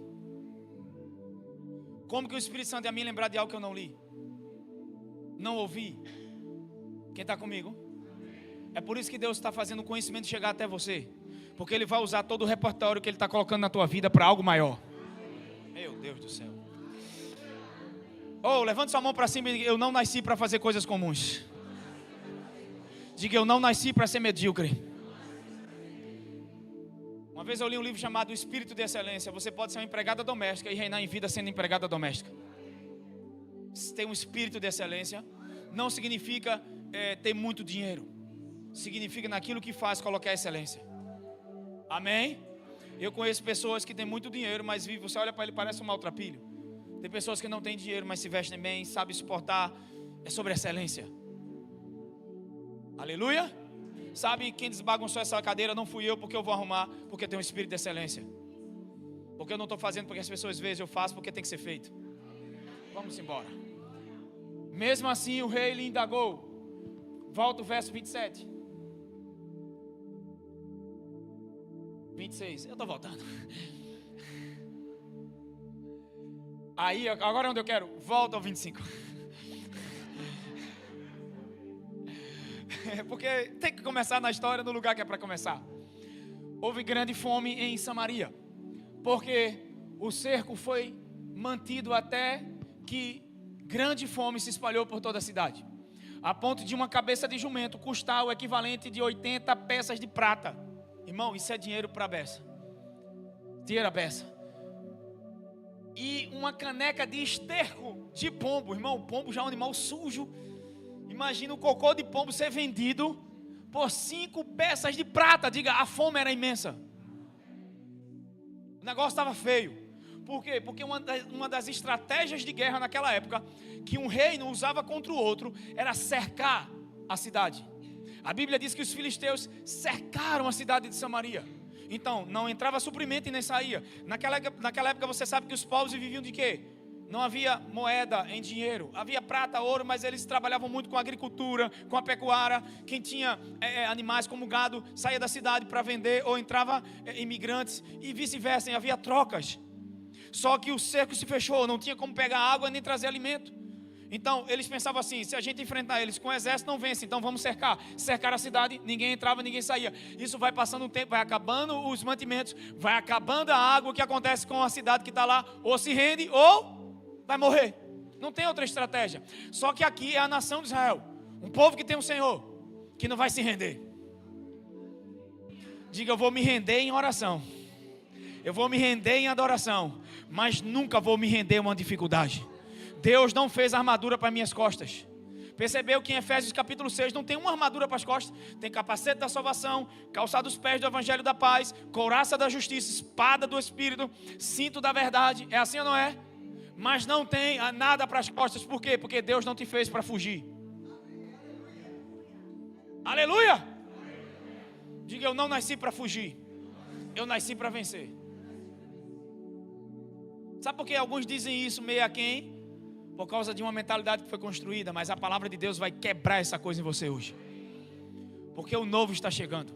Como que o Espírito Santo ia me lembrar de algo que eu não li? Não ouvi? Quem está comigo? É por isso que Deus está fazendo o conhecimento chegar até você, porque Ele vai usar todo o repertório que Ele está colocando na tua vida para algo maior. Meu Deus do céu. Levante sua mão para cima e diga: eu não nasci para fazer coisas comuns. Diga: eu não nasci para ser medíocre. Uma vez eu li um livro chamado O Espírito de Excelência. Você pode ser uma empregada doméstica e reinar em vida sendo empregada doméstica. Ter um espírito de excelência não significa ter muito dinheiro. Significa naquilo que faz colocar excelência. Amém? Eu conheço pessoas que têm muito dinheiro, mas vive, você olha para ele, parece um maltrapilho. Tem pessoas que não têm dinheiro, mas se vestem bem, sabem suportar. É sobre excelência. Aleluia? Sabe, quem desbagunçou essa cadeira não fui eu, porque eu vou arrumar, porque tem um espírito de excelência. Porque eu não estou fazendo porque as pessoas veem, eu faço porque tem que ser feito. Vamos embora. Mesmo assim o rei lhe indagou. Volta o verso 27. 26. Eu estou voltando. Aí, agora onde eu quero? Volta ao 25. Porque tem que começar na história no lugar que é para começar. Houve grande fome em Samaria, porque o cerco foi mantido até que grande fome se espalhou por toda a cidade, a ponto de uma cabeça de jumento custar o equivalente de 80 peças de prata. Irmão, isso é dinheiro para a beça. Dinheiro a beça. E uma caneca de esterco de pombo. Irmão, o pombo já é um animal sujo. Imagina o cocô de pombo ser vendido por 5 peças de prata. Diga, a fome era imensa. negócio estava feio. Por quê? Porque uma das estratégias de guerra naquela época, que um reino usava contra o outro, era cercar a cidade. A Bíblia diz que os filisteus cercaram a cidade de Samaria. Então, não entrava suprimento e nem saía. Naquela época você sabe que os povos viviam de quê? Não havia moeda em dinheiro. Havia prata, ouro, mas eles trabalhavam muito com a agricultura, com a pecuária. Quem tinha animais como gado saía da cidade para vender, ou entrava imigrantes e vice-versa. Havia trocas. Só que o cerco se fechou, não tinha como pegar água nem trazer alimento. Então eles pensavam assim: se a gente enfrentar eles com o exército, não vence, então vamos cercar. Cercar a cidade, ninguém entrava, ninguém saía. Isso vai passando o tempo, vai acabando os mantimentos, vai acabando a água. O que acontece com a cidade que está lá? Ou se rende ou vai morrer. Não tem outra estratégia. Só que aqui é a nação de Israel, um povo que tem um Senhor, que não vai se render. Diga: eu vou me render em oração, eu vou me render em adoração, mas nunca vou me render a uma dificuldade. Deus não fez armadura para minhas costas. Percebeu que em Efésios capítulo 6 não tem uma armadura para as costas? Tem capacete da salvação, calçado dos pés do evangelho da paz, couraça da justiça, espada do Espírito, cinto da verdade. É assim ou não é? Mas não tem nada para as costas. Por quê? Porque Deus não te fez para fugir. Aleluia! Diga: eu não nasci para fugir, eu nasci para vencer. Sabe por que alguns dizem isso meio a quem? Por causa de uma mentalidade que foi construída. Mas a palavra de Deus vai quebrar essa coisa em você hoje, porque o novo está chegando.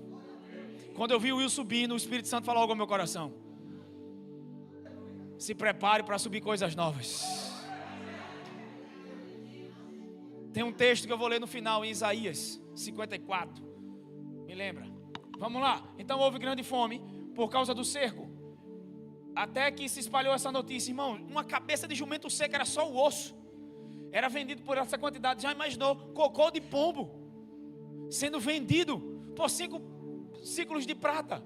Quando eu vi o Will subindo, o Espírito Santo falou algo ao meu coração: se prepare para subir coisas novas. Tem um texto que eu vou ler no final, em Isaías 54. Me lembra? Vamos lá. Então houve grande fome por causa do cerco, até que se espalhou essa notícia. Irmão, uma cabeça de jumento seca era só o osso, era vendido por essa quantidade. Já imaginou? Cocô de pombo sendo vendido por 5 ciclos de prata.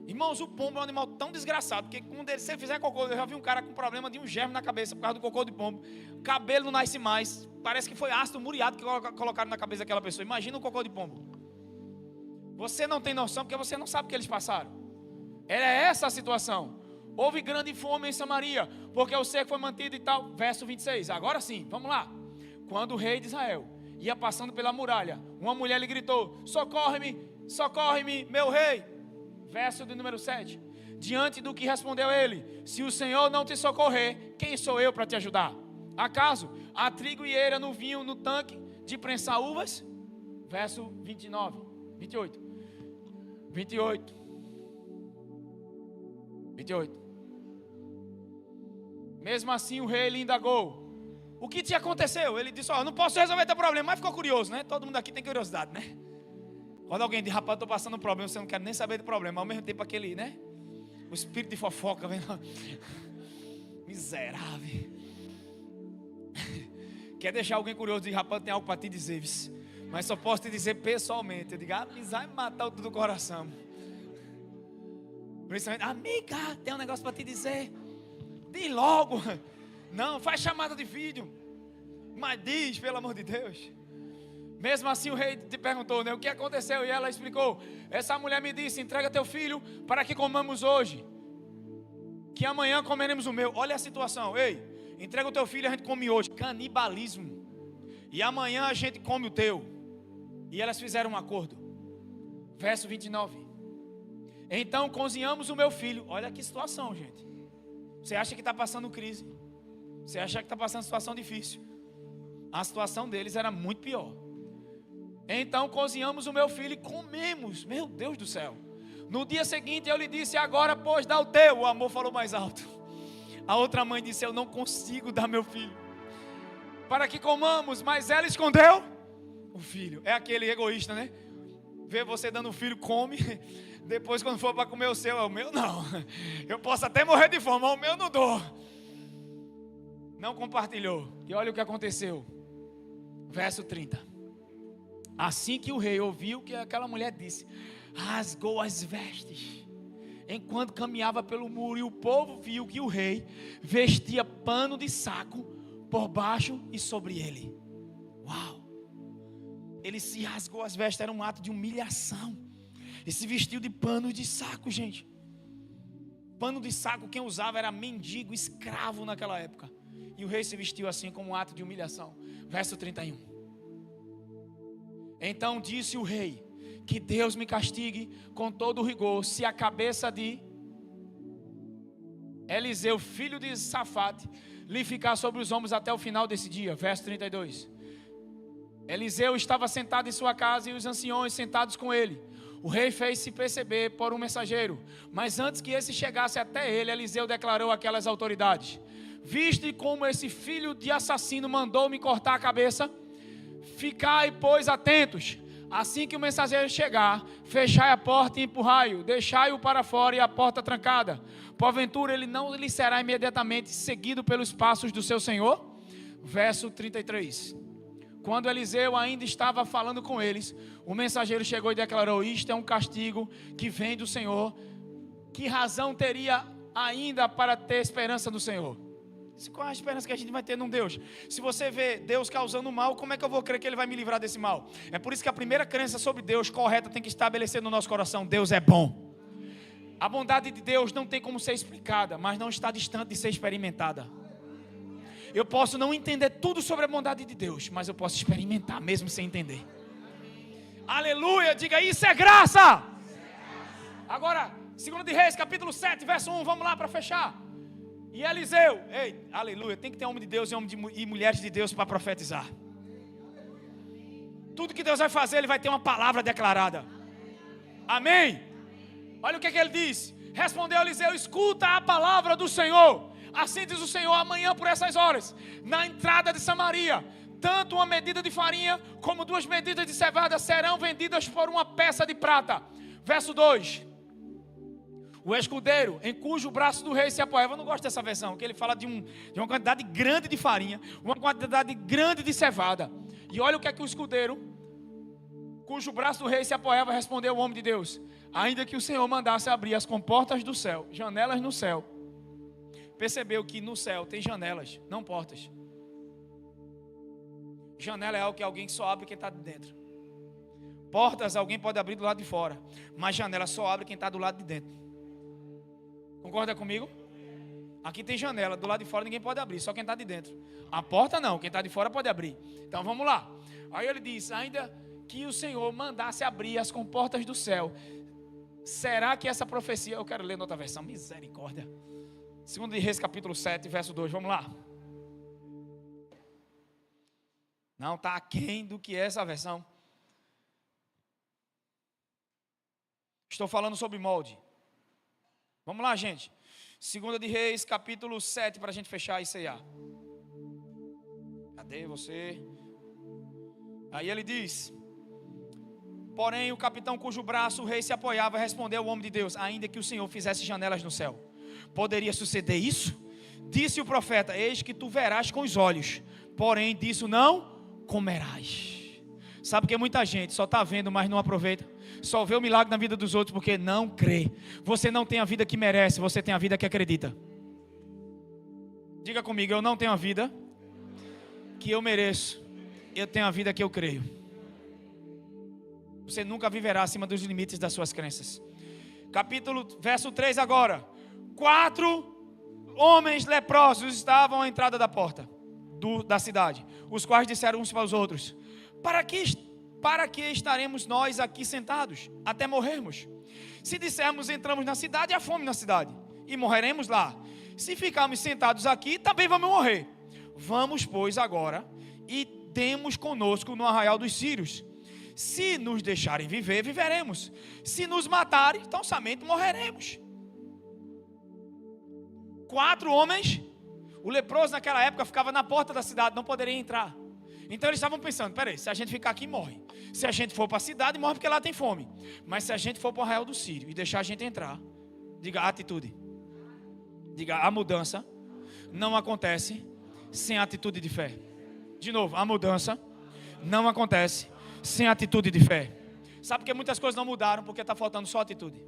Irmãos, o pombo é um animal tão desgraçado que quando ele fizer cocô, eu já vi um cara com problema de um germe na cabeça por causa do cocô de pombo. O cabelo não nasce mais, parece que foi ácido muriado que colocaram na cabeça daquela pessoa. Imagina o cocô de pombo. Você não tem noção, porque você não sabe o que eles passaram. Era essa a situação. Houve grande fome em Samaria, porque o cerco foi mantido e tal. Verso 26, agora sim, vamos lá. Quando o rei de Israel ia passando pela muralha, uma mulher lhe gritou: socorre-me, socorre-me, meu rei. Verso de número 7. Diante do que respondeu ele: se o Senhor não te socorrer, quem sou eu para te ajudar? Acaso há trigo e eira no vinho, no tanque de prensar uvas? Verso 28. Mesmo assim o rei lhe indagou: o que te aconteceu? Ele disse: não posso resolver teu problema. Mas ficou curioso, né? Todo mundo aqui tem curiosidade, né? Quando alguém diz: rapaz, eu estou passando um problema, você não quer nem saber do problema. Ao mesmo tempo aquele, né? O espírito de fofoca vem lá. Miserável. Quer deixar alguém curioso? Diz: rapaz, tem algo para te dizer, mas só posso te dizer pessoalmente. Eu digo: vai matar o do coração. Principalmente: amiga, tem um negócio para te dizer. Diz logo. Não, faz chamada de vídeo. Mas diz, pelo amor de Deus. Mesmo assim o rei te perguntou, né, o que aconteceu? E ela explicou: essa mulher me disse: entrega teu filho para que comamos hoje, que amanhã comeremos o meu. Olha a situação. Ei, entrega o teu filho, a gente come hoje. Canibalismo. E amanhã a gente come o teu. E elas fizeram um acordo. Verso 29. Então cozinhamos o meu filho. Olha que situação, gente. Você acha que está passando crise, você acha que está passando situação difícil. A situação deles era muito pior. Então cozinhamos o meu filho e comemos. Meu Deus do céu. No dia seguinte eu lhe disse: agora pois dá o teu. O amor falou mais alto. A outra mãe disse: eu não consigo dar meu filho para que comamos. Mas ela escondeu o filho. É aquele egoísta, né? Vê você dando o filho, come. Depois quando for para comer o seu: é o meu não. Eu posso até morrer de fome, mas o meu não dou. Não compartilhou. E olha o que aconteceu. Verso 30. Assim que o rei ouviu o que aquela mulher disse, rasgou as vestes enquanto caminhava pelo muro. E o povo viu que o rei vestia pano de saco por baixo e sobre ele. Uau! Ele se rasgou as vestes, era um ato de humilhação. E se vestiu de pano de saco, gente. pano de saco quem usava era mendigo, escravo naquela época. E o rei se vestiu assim como um ato de humilhação. Verso 31. Então disse o rei: que Deus me castigue com todo o rigor, se a cabeça de Eliseu, filho de Safate, lhe ficar sobre os ombros até o final desse dia. Verso 32. Eliseu estava sentado em sua casa e os anciões sentados com ele. O rei fez-se perceber por um mensageiro, mas antes que esse chegasse até ele, Eliseu declarou àquelas autoridades: viste como esse filho de assassino mandou-me cortar a cabeça? Ficai, pois, atentos. Assim que o mensageiro chegar, fechai a porta e empurrai-o, deixai-o para fora e a porta trancada. Porventura ele não lhe será imediatamente seguido pelos passos do seu senhor? Verso 33. Quando Eliseu ainda estava falando com eles, o mensageiro chegou e declarou: isto é um castigo que vem do Senhor. Que razão teria ainda para ter esperança no Senhor? Qual é a esperança que a gente vai ter num Deus? Se você vê Deus causando mal, como é que eu vou crer que Ele vai me livrar desse mal? É por isso que a primeira crença sobre Deus correta tem que estabelecer no nosso coração: Deus é bom. A bondade de Deus não tem como ser explicada, mas não está distante de ser experimentada. Eu posso não entender tudo sobre a bondade de Deus, mas eu posso experimentar mesmo sem entender. Aleluia, diga: isso é graça. Agora, 2 de Reis, capítulo 7, verso 1, vamos lá para fechar. E Eliseu, ei, aleluia, tem que ter homem de Deus e mulheres de Deus para profetizar. Tudo que Deus vai fazer, Ele vai ter uma palavra declarada. Amém? Olha o que ele diz. Respondeu Eliseu: escuta a palavra do Senhor. Assim diz o Senhor: amanhã por essas horas, na entrada de Samaria, tanto uma medida de farinha como 2 medidas de cevada serão vendidas por uma peça de prata. Verso 2. O escudeiro em cujo braço do rei se apoiava. Eu não gosto dessa versão, que ele fala de uma quantidade grande de farinha, uma quantidade grande de cevada. E olha o que é que o escudeiro, cujo braço do rei se apoiava, respondeu ao homem de Deus: ainda que o Senhor mandasse abrir as comportas do céu, janelas no céu. Percebeu que no céu tem janelas, não portas. Janela é algo que alguém só abre quem está de dentro. Portas alguém pode abrir do lado de fora, mas janela só abre quem está do lado de dentro. Concorda comigo? Aqui tem janela, do lado de fora ninguém pode abrir, só quem está de dentro. A porta não, quem está de fora pode abrir. Então vamos lá. Aí ele diz: ainda que o Senhor mandasse abrir as comportas do céu, será que essa profecia... Eu quero ler noutra versão, misericórdia. 2 de Reis, capítulo 7, verso 2, vamos lá. Não, está aquém do que é essa versão. Estou falando sobre molde. Vamos lá, gente. 2 de Reis, capítulo 7, para a gente fechar e ceiar. Cadê você? Aí ele diz: porém o capitão cujo braço o rei se apoiava respondeu ao homem de Deus: ainda que o Senhor fizesse janelas no céu, poderia suceder isso? Disse o profeta: eis que tu verás com os olhos, porém disso não comerás. Sabe que muita gente só está vendo, mas não aproveita. Só vê o milagre na vida dos outros porque não crê. Você não tem a vida que merece, você tem a vida que acredita. Diga comigo: eu não tenho a vida que eu mereço, eu tenho a vida que eu creio. Você nunca viverá acima dos limites das suas crenças. Verso 3 agora. 4 homens leprosos estavam à entrada da porta da cidade, os quais disseram uns para os outros: para que estaremos nós aqui sentados até morrermos? Se dissermos entramos na cidade, há fome na cidade e morreremos lá. Se ficarmos sentados aqui, também vamos morrer. Vamos, pois, agora e demos conosco no arraial dos sírios. Se nos deixarem viver, viveremos. Se nos matarem, então somente morreremos. 4 homens. O leproso naquela época ficava na porta da cidade, não poderia entrar. Então eles estavam pensando: peraí, se a gente ficar aqui, morre. Se a gente for para a cidade, morre porque lá tem fome. Mas se a gente for para o arraial do Sírio e deixar a gente entrar, diga atitude. Diga: a mudança não acontece sem atitude de fé. De novo, a mudança não acontece sem atitude de fé. Sabe por que muitas coisas não mudaram? Porque está faltando só atitude.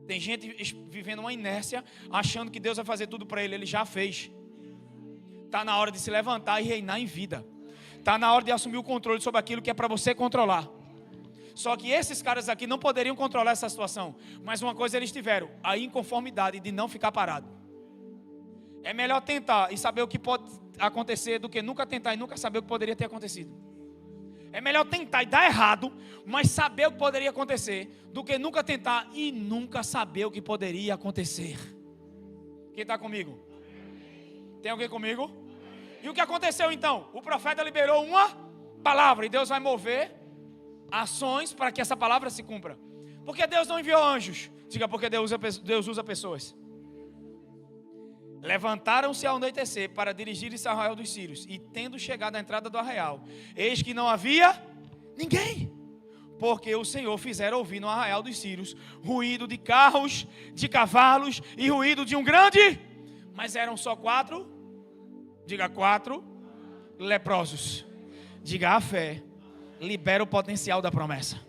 Tem gente vivendo uma inércia, achando que Deus vai fazer tudo para ele. Ele já fez. Está na hora de se levantar e reinar em vida. Está na hora de assumir o controle sobre aquilo que é para você controlar. Só que esses caras aqui não poderiam controlar essa situação. Mas uma coisa eles tiveram: a inconformidade de não ficar parado. É melhor tentar e saber o que pode acontecer do que nunca tentar e nunca saber o que poderia ter acontecido. É melhor tentar e dar errado, mas saber o que poderia acontecer, do que nunca tentar e nunca saber o que poderia acontecer. Quem está comigo? Tem alguém comigo? E o que aconteceu então? O profeta liberou uma palavra e Deus vai mover ações para que essa palavra se cumpra. Porque Deus não enviou anjos. Diga, porque Deus usa pessoas. Levantaram-se ao anoitecer para dirigir-se ao arraial dos sírios. E tendo chegado à entrada do arraial, eis que não havia ninguém. Porque o Senhor fizera ouvir no arraial dos sírios ruído de carros, de cavalos e ruído de um grande. Mas eram só 4. Diga, 4 leprosos. Diga, a fé libera o potencial da promessa.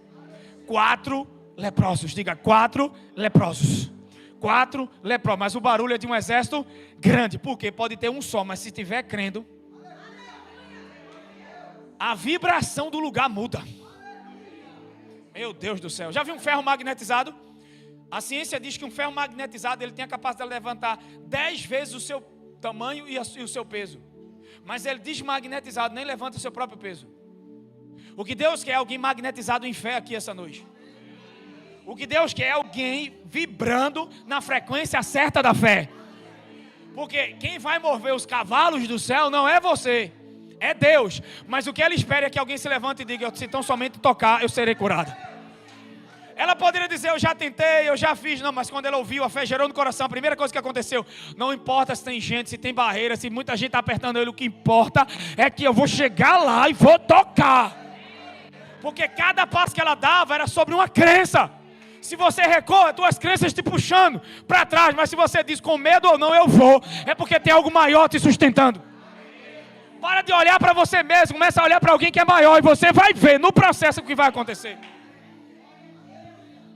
4 leprosos. Diga, 4 leprosos. 4 leprosos. Mas o barulho é de um exército grande. Porque pode ter um só, mas se estiver crendo, a vibração do lugar muda. Meu Deus do céu. Já viu um ferro magnetizado? A ciência diz que um ferro magnetizado ele tem a capacidade de levantar 10 vezes o seu tamanho e o seu peso. Mas ele desmagnetizado nem levanta o seu próprio peso. O que Deus quer é alguém magnetizado em fé aqui essa noite. O que Deus quer é alguém vibrando na frequência certa da fé. Porque quem vai mover os cavalos do céu não é você, é Deus. Mas o que Ele espera é que alguém se levante e diga: se tão somente tocar, eu serei curada. Ela poderia dizer: eu já tentei, eu já fiz. Não, mas quando ela ouviu, a fé gerou no coração. A primeira coisa que aconteceu: não importa se tem gente, se tem barreira, se muita gente está apertando ele, o que importa é que eu vou chegar lá e vou tocar. Porque cada passo que ela dava era sobre uma crença. Se você recua, tuas crenças te puxando para trás. Mas se você diz com medo ou não, eu vou, é porque tem algo maior te sustentando. Para de olhar para você mesmo, começa a olhar para alguém que é maior. E você vai ver no processo o que vai acontecer.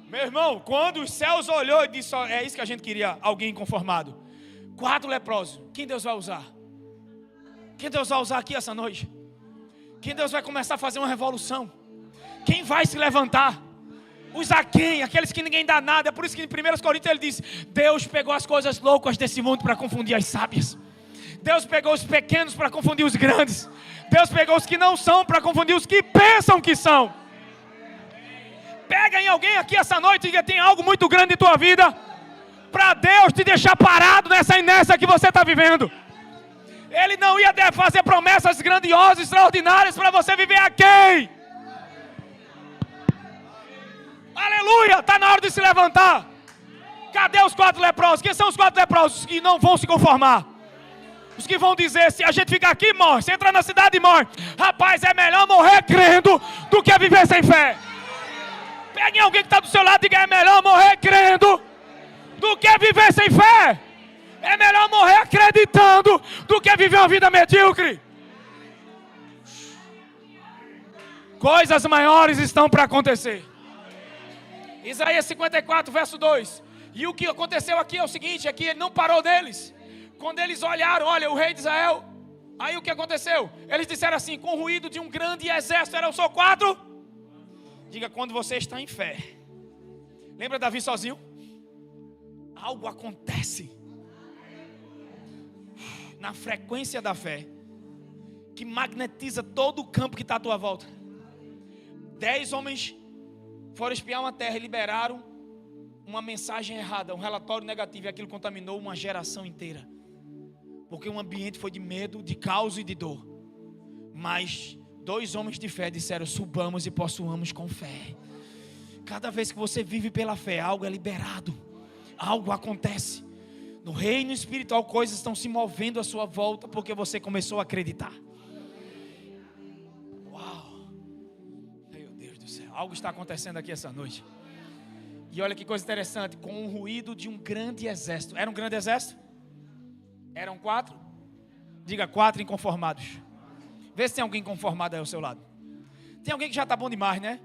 Meu irmão, quando os céus olhou e disse: é isso que a gente queria, alguém conformado. 4 leprosos, quem Deus vai usar? Quem Deus vai usar aqui essa noite? Quem Deus vai começar a fazer uma revolução? Quem vai se levantar? Os aquém, aqueles que ninguém dá nada. É por isso que em 1 Coríntios ele diz: Deus pegou as coisas loucas desse mundo para confundir as sábias. Deus pegou os pequenos para confundir os grandes. Deus pegou os que não são para confundir os que pensam que são. Pega em alguém aqui essa noite e diga: tem algo muito grande em tua vida, para Deus te deixar parado nessa inércia que você está vivendo. Ele não ia fazer promessas grandiosas, extraordinárias para você viver aqui. Aleluia, está na hora de se levantar. Cadê os 4 leprosos? Quem são os 4 leprosos que não vão se conformar? Os que vão dizer: se a gente ficar aqui, morre. Se entrar na cidade, morre. Rapaz, é melhor morrer crendo do que viver sem fé. Pegue alguém que está do seu lado e diga: é melhor morrer crendo do que viver sem fé. É melhor morrer acreditando do que viver uma vida medíocre. Coisas maiores estão para acontecer. Isaías 54, verso 2. E o que aconteceu aqui é o seguinte: aqui ele não parou deles. Quando eles olharam, olha, o rei de Israel. Aí o que aconteceu? Eles disseram assim: com o ruído de um grande exército, eram só 4. Diga: quando você está em fé. Lembra Davi sozinho? Algo acontece na frequência da fé, que magnetiza todo o campo que está à tua volta. 10 homens foram espiar uma terra e liberaram uma mensagem errada, um relatório negativo, e aquilo contaminou uma geração inteira. Porque o ambiente foi de medo, de caos e de dor. Mas 2 homens de fé disseram: subamos e possuamos com fé. Cada vez que você vive pela fé, algo é liberado, algo acontece. No reino espiritual, coisas estão se movendo à sua volta, porque você começou a acreditar. Uau! Meu Deus do céu, algo está acontecendo aqui essa noite. E olha que coisa interessante: com o ruído de um grande exército. Era um grande exército? Eram 4? Diga: 4 inconformados. Vê se tem alguém conformado aí ao seu lado. Tem alguém que já está bom demais, né?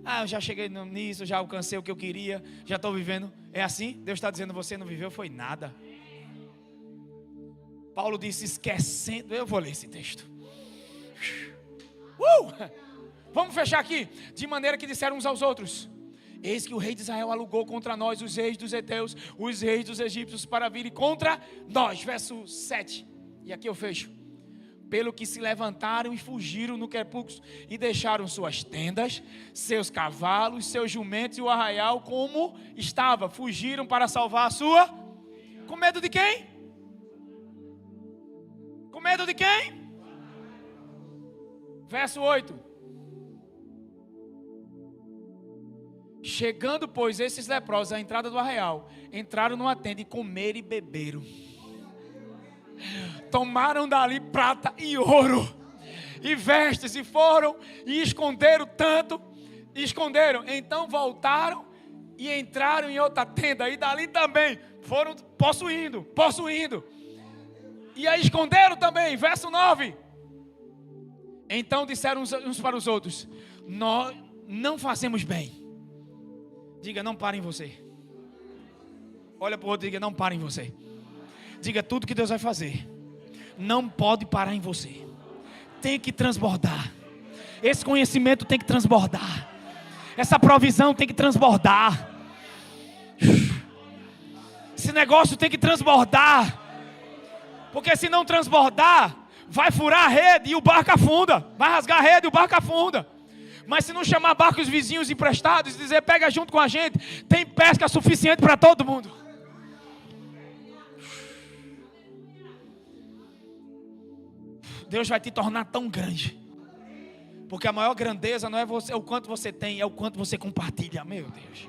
Ah, eu já cheguei nisso, já alcancei o que eu queria, já estou vivendo. É assim? Deus está dizendo: você não viveu foi nada. Paulo disse: esquecendo. Eu vou ler esse texto. Vamos fechar aqui. De maneira que disseram uns aos outros: eis que o rei de Israel alugou contra nós os reis dos heteus, os reis dos egípcios, para virem contra nós. Verso 7. E aqui eu fecho. Pelo que se levantaram e fugiram no crepúsculo e deixaram suas tendas, seus cavalos, seus jumentos e o arraial como estava. Fugiram para salvar a sua. Com medo de quem? Com medo de quem? Verso 8. Chegando, pois, esses leprosos à entrada do arraial, entraram numa tenda e comeram e beberam. Tomaram dali prata e ouro e vestes, e foram e esconderam tanto, esconderam. Então voltaram e entraram em outra tenda, e dali também foram possuindo. E aí esconderam também. Verso 9. Então disseram uns para os outros: nós não fazemos bem. Diga, não para em você. Olha para o outro e diga, não para em você. Diga, tudo que Deus vai fazer não pode parar em você. Tem que transbordar. Esse conhecimento tem que transbordar. Essa provisão tem que transbordar. Esse negócio tem que transbordar. Porque se não transbordar, vai furar a rede e o barco afunda. Vai rasgar a rede e o barco afunda. Mas se não chamar barcos vizinhos emprestados e dizer, pega junto com a gente, tem pesca suficiente para todo mundo. Deus vai te tornar tão grande. Porque a maior grandeza não é você, é o quanto você tem, é o quanto você compartilha. Meu Deus.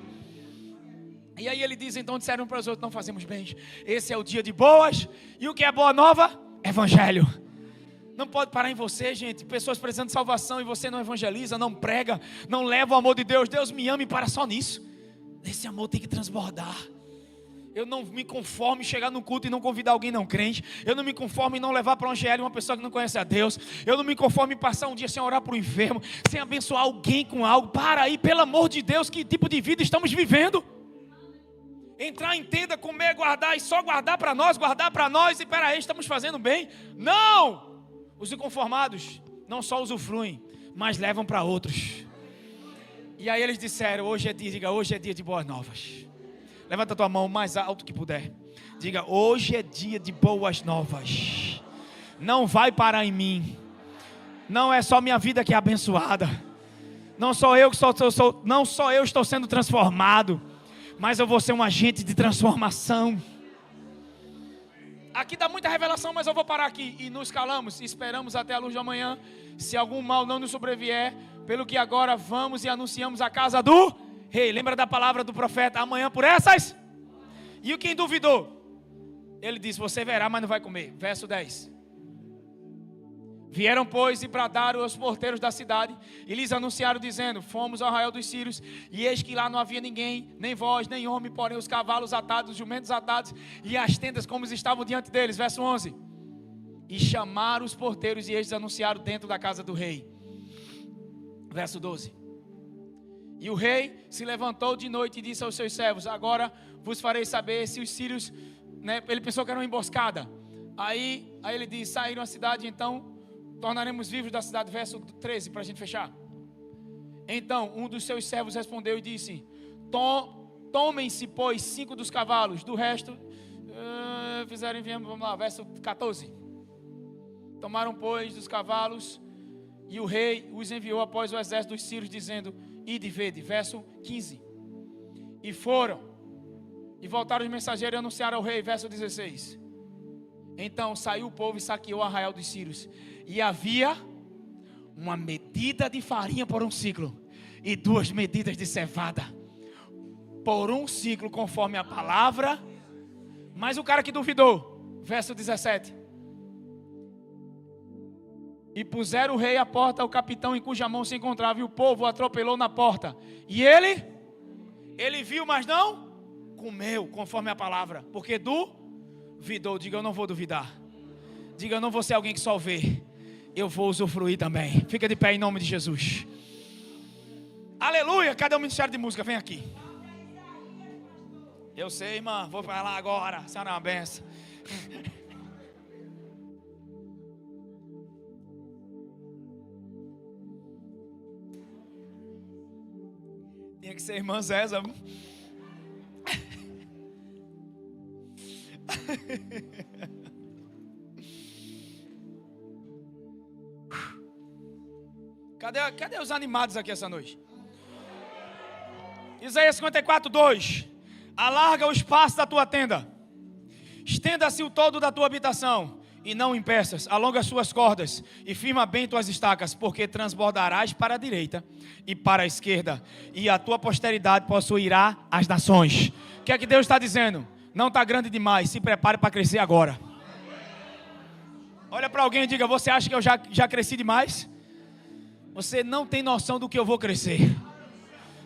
E aí ele diz, então disseram para os outros, não fazemos bem. Esse é o dia de boas. E o que é boa nova? Evangelho. Não pode parar em você, gente. Pessoas precisando de salvação e você não evangeliza, não prega, não leva o amor de Deus. Deus me ama e para só nisso. Esse amor tem que transbordar. Eu não me conformo em chegar no culto e não convidar alguém não crente. Eu não me conformo em não levar para um GL uma pessoa que não conhece a Deus. Eu não me conformo em passar um dia sem orar para o enfermo, sem abençoar alguém com algo. Para aí, pelo amor de Deus, que tipo de vida estamos vivendo? Entrar em tenda, comer, guardar e só guardar para nós e peraí, estamos fazendo bem? Não! Os inconformados não só usufruem, mas levam para outros. E aí eles disseram, hoje é dia de boas novas. Levanta a tua mão o mais alto que puder. Diga, hoje é dia de boas novas. Não vai parar em mim. Não é só minha vida que é abençoada. Não só eu estou sendo transformado, mas eu vou ser um agente de transformação. Aqui dá muita revelação, mas eu vou parar aqui. E nos calamos, esperamos até a luz da manhã. Se algum mal não nos sobrevier, pelo que agora vamos e anunciamos a casa do rei. Lembra da palavra do profeta, amanhã por essas? E quem duvidou? Ele disse, você verá, mas não vai comer. Verso 10. Vieram, pois, e bradaram aos porteiros da cidade, e lhes anunciaram, dizendo, fomos ao arraial dos sírios, e eis que lá não havia ninguém, nem voz, nem homem, porém os cavalos atados, os jumentos atados, e as tendas como estavam diante deles. Verso 11. E chamaram os porteiros, e eles anunciaram dentro da casa do rei. Verso 12. E o rei se levantou de noite e disse aos seus servos, agora vos farei saber se os sírios, ele pensou que era uma emboscada. Aí ele diz, saíram a cidade, então tornaremos vivos da cidade. Verso 13, para a gente fechar. Então um dos seus servos respondeu e disse, tomem-se, pois, 5 dos cavalos, do resto enviamos, vamos lá, verso 14. Tomaram, pois, dos cavalos, e o rei os enviou após o exército dos sírios, dizendo, ide e vede. Verso 15. E foram, e voltaram os mensageiros e anunciaram ao rei. Verso 16. Então saiu o povo e saqueou o arraial dos sírios. E havia uma medida de farinha por um ciclo, e 2 medidas de cevada por um ciclo, conforme a palavra. Mas o cara que duvidou, verso 17. E puseram o rei à porta, o capitão em cuja mão se encontrava, e o povo o atropelou na porta. E ele viu, mas não comeu, conforme a palavra, porque duvidou. Diga, eu não vou duvidar. Diga, eu não vou ser alguém que só vê, eu vou usufruir também. Fica de pé em nome de Jesus. Aleluia. Cadê o ministério de música? Vem aqui. Eu sei, irmã, vou para lá agora. A senhora é uma benção. Tinha que ser irmã Zéza. Cadê os animados aqui essa noite? Isaías 54:2. Alarga o espaço da tua tenda, estenda-se o todo da tua habitação, e não impeças. Alonga as suas cordas e firma bem tuas estacas, porque transbordarás para a direita e para a esquerda, e a tua posteridade possuirá as nações. O que é que Deus está dizendo? Não está grande demais, se prepare para crescer agora. Olha para alguém e diga: você acha que eu já cresci demais? Você não tem noção do que eu vou crescer.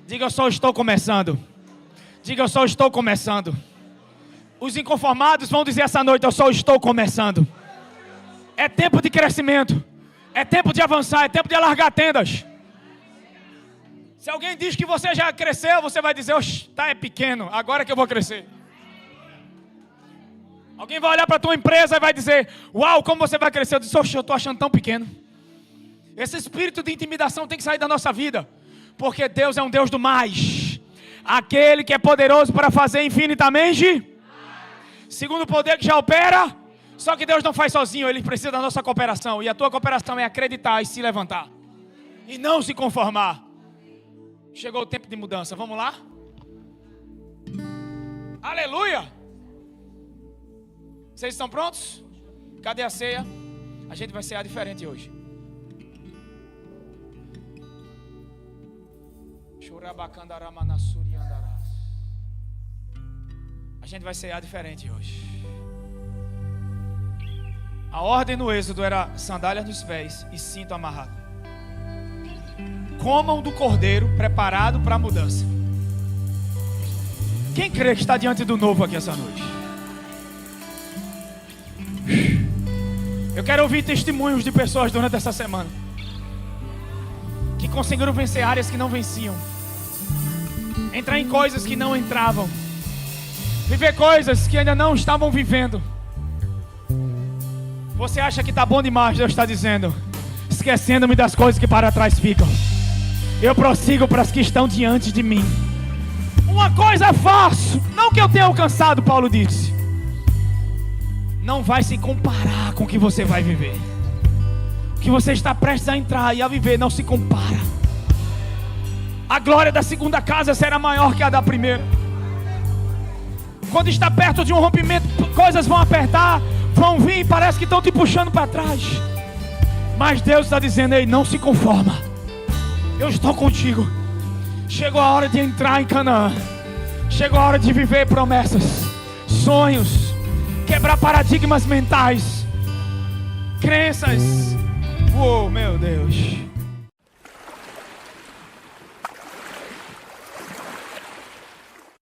Diga: eu só estou começando. Diga: eu só estou começando. Os inconformados vão dizer essa noite: eu só estou começando. É tempo de crescimento. É tempo de avançar. É tempo de alargar tendas. Se alguém diz que você já cresceu, você vai dizer: tá, é pequeno, agora que eu vou crescer. Alguém vai olhar para a tua empresa e vai dizer: uau, como você vai crescer? Eu disse: eu estou achando tão pequeno. Esse espírito de intimidação tem que sair da nossa vida, porque Deus é um Deus do mais. Aquele que é poderoso para fazer infinitamente, segundo o poder que já opera. Só que Deus não faz sozinho, Ele precisa da nossa cooperação. E a tua cooperação é acreditar e se levantar, e não se conformar. Chegou o tempo de mudança, vamos lá? Aleluia! Vocês estão prontos? Cadê a ceia? A gente vai cear diferente hoje. A gente vai cear diferente hoje. A ordem no êxodo era sandálias nos pés e cinto amarrado. Comam do cordeiro preparado para a mudança. Quem crê que está diante do novo aqui essa noite? Eu quero ouvir testemunhos de pessoas durante essa semana que conseguiram vencer áreas que não venciam, entrar em coisas que não entravam, viver coisas que ainda não estavam vivendo. Você acha que está bom demais? Deus está dizendo: esquecendo-me das coisas que para trás ficam, eu prossigo para as que estão diante de mim. Uma coisa faço, não que eu tenha alcançado, Paulo disse. Não vai se comparar com o que você vai viver. O que você está prestes a entrar e a viver não se compara. A glória da segunda casa será maior que a da primeira. Quando está perto de um rompimento, coisas vão apertar, vão vir e parece que estão te puxando para trás. Mas Deus está dizendo: ei, não se conforma. Eu estou contigo. Chegou a hora de entrar em Canaã. Chegou a hora de viver promessas, sonhos, quebrar paradigmas mentais, crenças. Oh, meu Deus.